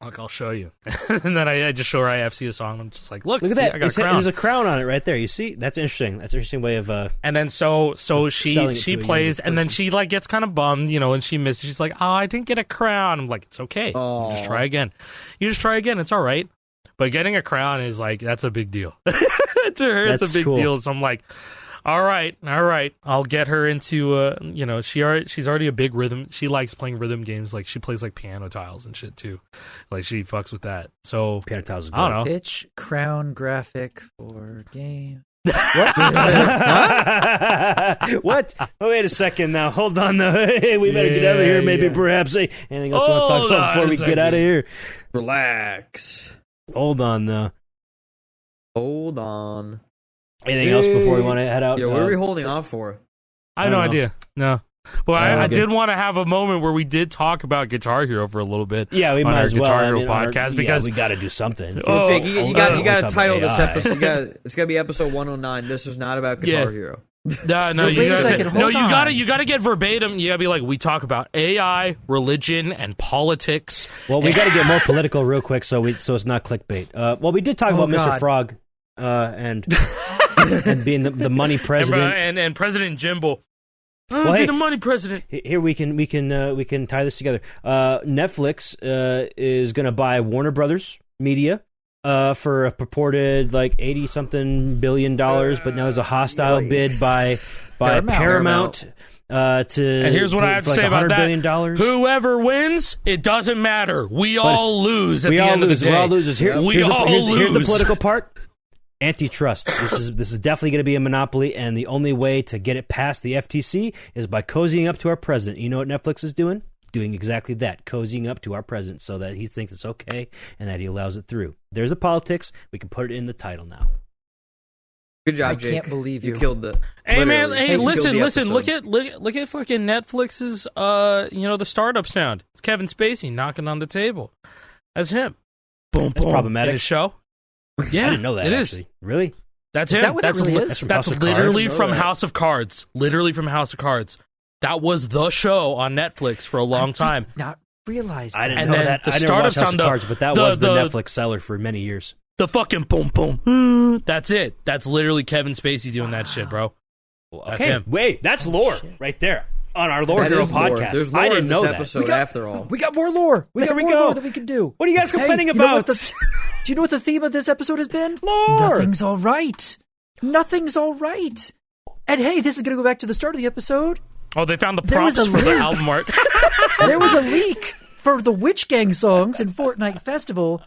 I'll show you. And then I just show her IFC a song. I'm just like, look Look at see, that. I got a crown. There's a crown on it right there. You see? That's interesting. That's an interesting way of... And then so selling she it to a plays, younger and then person. she gets kind of bummed, and she misses. She's like, oh, I didn't get a crown. I'm like, it's okay. Aw. Just try again. You just try again. It's all right. But getting a crown is that's a big deal. To her, it's That's a big cool. deal. So I'm like, all right. I'll get her into, she's already a big rhythm. She likes playing rhythm games. She plays piano tiles and shit too. She fucks with that. So Piano tiles is good. I don't know. Pitch crown graphic for game. What? Oh, wait a second now. Hold on. Now. We better get out of here. Maybe perhaps. Anything else you want to talk Hold about on before a we get out of second. here? Relax. Hold on now. Hold on. Anything else before we want to head out? Yeah, what are we holding off for? I have no I don't know. idea. No. Well, I good. did want to have a moment where we did talk about Guitar Hero for a little bit. Yeah, we on might our as well. Guitar I Hero mean, on our- podcast yeah, because we got to do something. Oh, Jake, you hold got on. you got to We'll talk title about this AI. episode. It's got to be episode 109. This is not about Guitar Yeah. Hero. No, Wait you a gotta, second, no, hold on. you gotta get verbatim. You gotta be like, we talk about AI, religion, and politics. Well, we got to get more political real quick, so it's not clickbait. Well, we did talk Oh, about Mr. God. Frog, and and being the money president. And President Jimbo. Well, Be hey, the money president. Here we can tie this together. Netflix is going to buy Warner Brothers Media for a purported $80-something billion, but now there's a hostile bid by Paramount. And here's what I have to say about that. Whoever wins, it doesn't matter. We all lose at the end of the day. We're all losers. Here's the lose. political part. Antitrust. This is definitely going to be a monopoly, and the only way to get it past the FTC is by cozying up to our president. You know what Netflix is doing? Doing exactly that, cozying up to our president so that he thinks it's okay and that he allows it through. There's a politics. We can put it in the title now. Good job, I Jake. can't believe you. killed it. Hey man, Literally. hey, You killed listen. the Look episode. at fucking Netflix's the startup sound. It's Kevin Spacey knocking on the table. That's him. Boom, That's boom. problematic. In his show. Yeah, I didn't know that, It actually. is. Really? That's Is him. that what that that's really li- is? From That's House of literally Cards? from I know that. House of Cards. Literally from House of Cards. That was the show on Netflix for a long time. I did not realize I that. didn't And know then that. the I never startup watched House of sound, Cards, but that the- was the the- Netflix seller for many years. The fucking boom boom. That's it. That's literally Kevin Spacey doing that shit, bro. That's him. Wait, that's lore right there on our Lore That Hero is lore. podcast. There's lore I didn't in know this that. episode after all. We got more lore. We There got we more go. lore that we can do. What are you guys complaining Hey, you know about? what do you know what the theme of this episode has been? Lore. Nothing's all right. Nothing's all right. And hey, this is going to go back to the start of the episode. Oh, they found the There was prompts a for the leak. album art. There was a leak for the Witch Gang songs in Fortnite Festival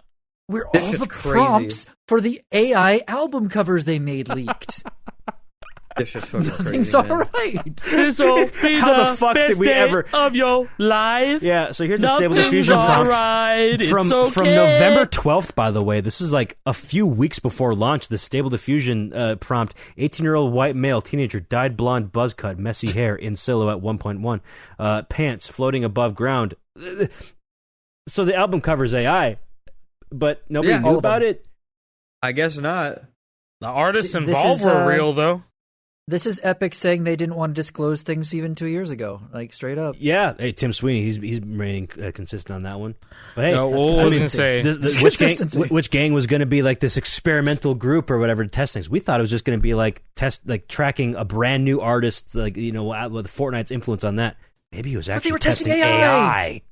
where This all shit's the crazy. prompts for the AI album covers they made leaked. This shit's fucking Nothing's crazy, all man. right. This'll be How the fuck best did we day ever- of your life. Yeah, so here's the Stable Nothing's Diffusion all prompt. right. From It's okay. from November 12th, by the way. This is like a few weeks before launch. The Stable Diffusion prompt: 18-year-old white male teenager, dyed blonde, buzz cut, messy hair, in silhouette 1.1, pants floating above ground, So the album covers AI, but nobody knew about it. I guess not. The artists involved were real, though. This is Epic saying they didn't want to disclose things even 2 years ago, like straight up. Yeah, hey, Tim Sweeney, he's remaining consistent on that one. But hey, no, what was going to say? Which gang was going to be like this experimental group or whatever to test things? We thought it was just going to be like tracking a brand new artist, like with Fortnite's influence on that. Maybe it was actually testing AI.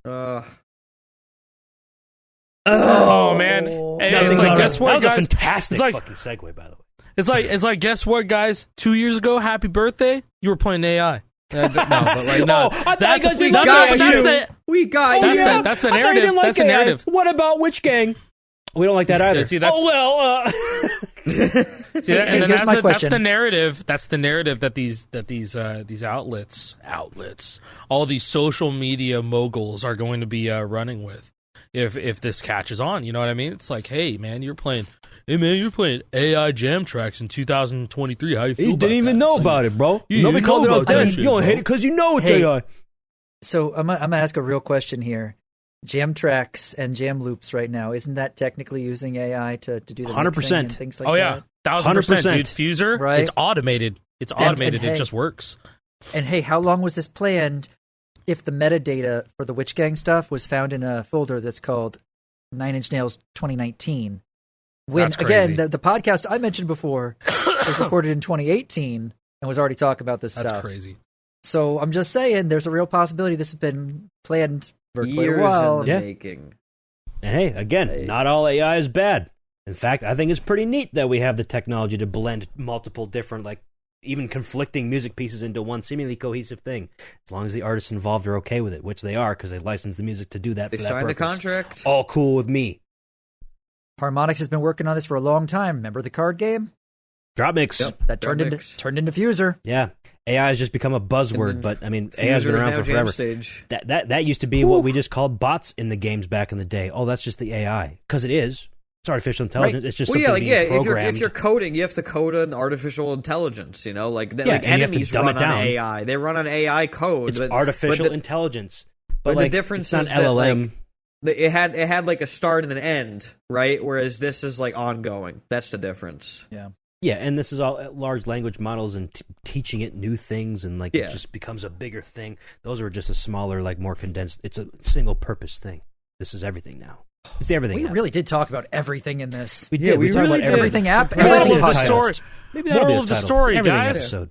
Oh man! It's like, guess what, that was guys? a fantastic fucking segue, by the way. It's like, guess what, guys? 2 years ago, happy birthday, you were playing AI. No, but like, no. That's the narrative. That's the narrative. What about which gang? We don't like that either. See, that's, Here's my question. That's the narrative. That's the narrative that these outlets, all these social media moguls are going to be running with. If this catches on, you know what I mean? It's like, hey man, you're playing AI jam tracks in 2023. How you feel? You didn't even know about it, bro. Nobody called it out there. You don't hate it because you know it's AI. So I'm gonna ask a real question here. Jam tracks and jam loops right now, isn't that technically using AI to do the 100% and things like that? 1,000%, dude. Fuser, right? It's automated. It's automated. And it just works. And hey, how long was this planned? If the metadata for the Witch Gang stuff was found in a folder that's called 9 Inch Nails 2019. When, again, the podcast I mentioned before was recorded in 2018 and was already talking about this stuff. That's crazy. So I'm just saying there's a real possibility this has been planned for quite a while. In the making. And hey, again, not all AI is bad. In fact, I think it's pretty neat that we have the technology to blend multiple different, like, even conflicting music pieces into one seemingly cohesive thing, as long as the artists involved are okay with it, which they are because they licensed the music to do that. They for that signed purpose. the contract. All cool with me. Harmonix has been working on this for a long time. Remember the card game? Drop Mix. Yep, that turned into Fuser. Yeah, AI has just become a buzzword, but I mean, AI has been around for forever. Stage. That used to be what we just called bots in the games back in the day. Oh, that's just the AI because it is. It's artificial intelligence. Right. It's just something being programmed. If you're coding, you have to code an artificial intelligence. You know, like enemies run on AI. They run on AI code. It's artificial intelligence. But like, the difference it's not is LLM. that it had like a start and an end, right? Whereas this is like ongoing. That's the difference. Yeah, and this is all large language models and teaching it new things, and like it just becomes a bigger thing. Those are just a smaller, like more condensed. It's a single purpose thing. This is everything now. It's everything. We really did talk about everything in this. We did. We talked about everything. Everything moral of the story. Moral of the story, guys. Episode.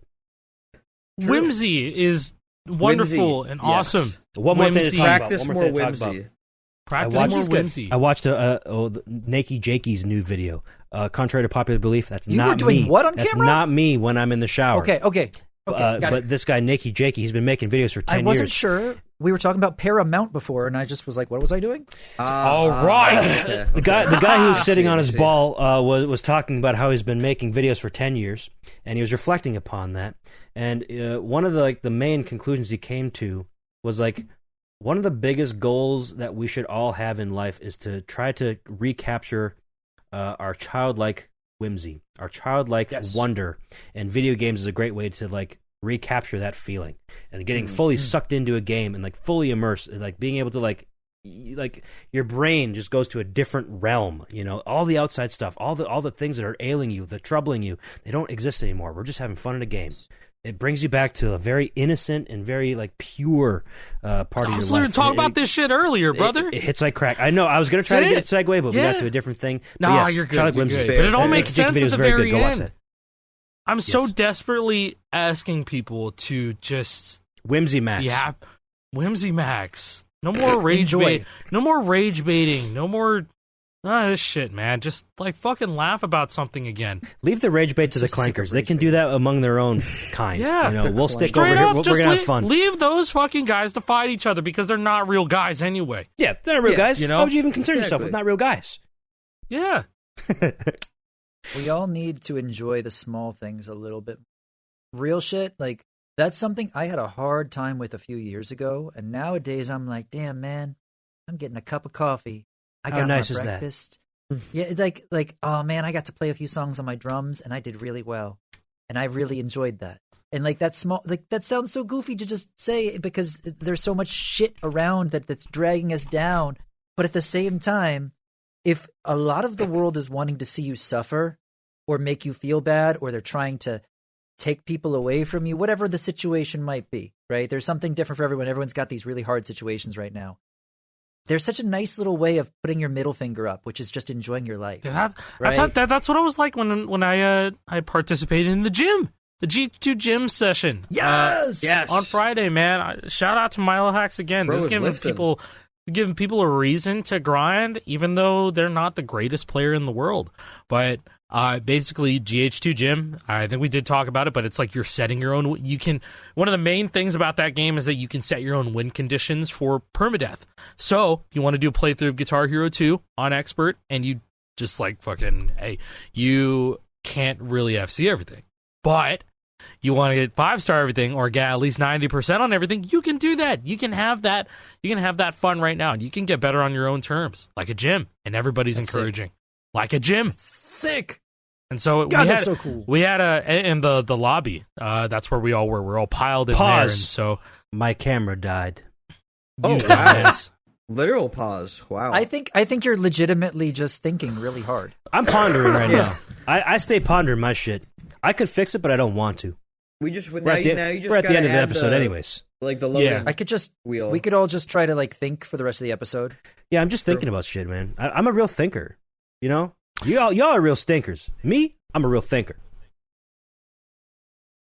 Whimsy is wonderful and awesome. One more thing to talk Practice about. more whimsy. Practice more whimsy. I watched Nakey Jakey's new video. Contrary to popular belief, that's you not were doing me. What on that's camera? not me when I'm in the shower. Okay. But this guy Nakey Jakey, he's been making videos for 10 years. I wasn't sure. We were talking about Paramount before, and I just was like, "What was I doing?" All right. The guy who was sitting on his ball was talking about how he's been making videos for 10 years, and he was reflecting upon that. And one of the main conclusions he came to was like, one of the biggest goals that we should all have in life is to try to recapture our childlike whimsy, our childlike wonder. And video games is a great way to like recapture that feeling and getting fully sucked into a game and like fully immersed and like being able to like your brain just goes to a different realm. You know, all the outside stuff, all the things that are ailing you, that troubling you, they don't exist anymore. We're just having fun in a game. It brings you back to a very innocent and very like pure part of your life. I was literally talking about this shit earlier, brother. It hits like crack. I know. I was going to try to get a segue, but we got to a different thing. No, you're good. You're good. But it all makes sense at the very end. I'm so desperately asking people to just whimsy max. Yeah, whimsy max. No more rage bait. No more rage baiting. No more. This shit, man. Just like fucking laugh about something again. Leave the rage bait to the clankers. They can do that among their own kind. Yeah, you know, we'll stick over here. We're gonna have fun. Leave those fucking guys to fight each other because they're not real guys anyway. Yeah, they're not real guys. You know? Why would you even concern yourself with not real guys? Yeah. We all need to enjoy the small things a little bit. Real shit, like that's something I had a hard time with a few years ago, and nowadays I'm like, damn man, I'm getting a cup of coffee. I got my breakfast. Yeah, like, oh man, I got to play a few songs on my drums, and I did really well, and I really enjoyed that. And like that small, like that sounds so goofy to just say because there's so much shit around that's dragging us down. But at the same time, if a lot of the world is wanting to see you suffer or make you feel bad, or they're trying to take people away from you, whatever the situation might be, right? There's something different for everyone. Everyone's got these really hard situations right now. There's such a nice little way of putting your middle finger up, which is just enjoying your life. Yeah, right? That's what I was like when I participated in the gym. The G2 gym session. Yes! Yes. On Friday, man. Shout out to Milo Hacks again. Bro This was giving people a reason to grind, even though they're not the greatest player in the world. But basically, GH2 Gym, I think we did talk about it, but it's like you're setting your own... One of the main things about that game is that you can set your own win conditions for permadeath. So, you want to do a playthrough of Guitar Hero 2 on Expert, and you just like fucking... Hey, you can't really FC everything. But... you want to get 5-star everything or get at least 90% on everything, you can do that. You can have that fun right now. You can get better on your own terms, like a gym, and everybody's That's encouraging. Sick. Like a gym. Sick. And so That's so cool. We had in the lobby. That's where we all were. We're all piled in there. And so my camera died. Oh, You wow. guys. Literal pause. Wow. I think you're legitimately just thinking really hard. I'm pondering right Yeah. now. I stay pondering my shit. I could fix it, but I don't want to. we just We're at the end of the episode, anyways. Like the loading I could just wheel. we could all just try to like think for the rest of the episode. Yeah, I'm just thinking about shit, man. I'm a real thinker. You know, y'all are real stinkers. Me, I'm a real thinker.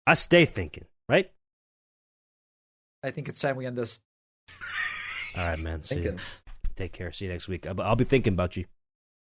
I stay thinking, right? I think it's time we end this. All right, man. See you. Thinking. Take care. See you next week. I'll be thinking about you.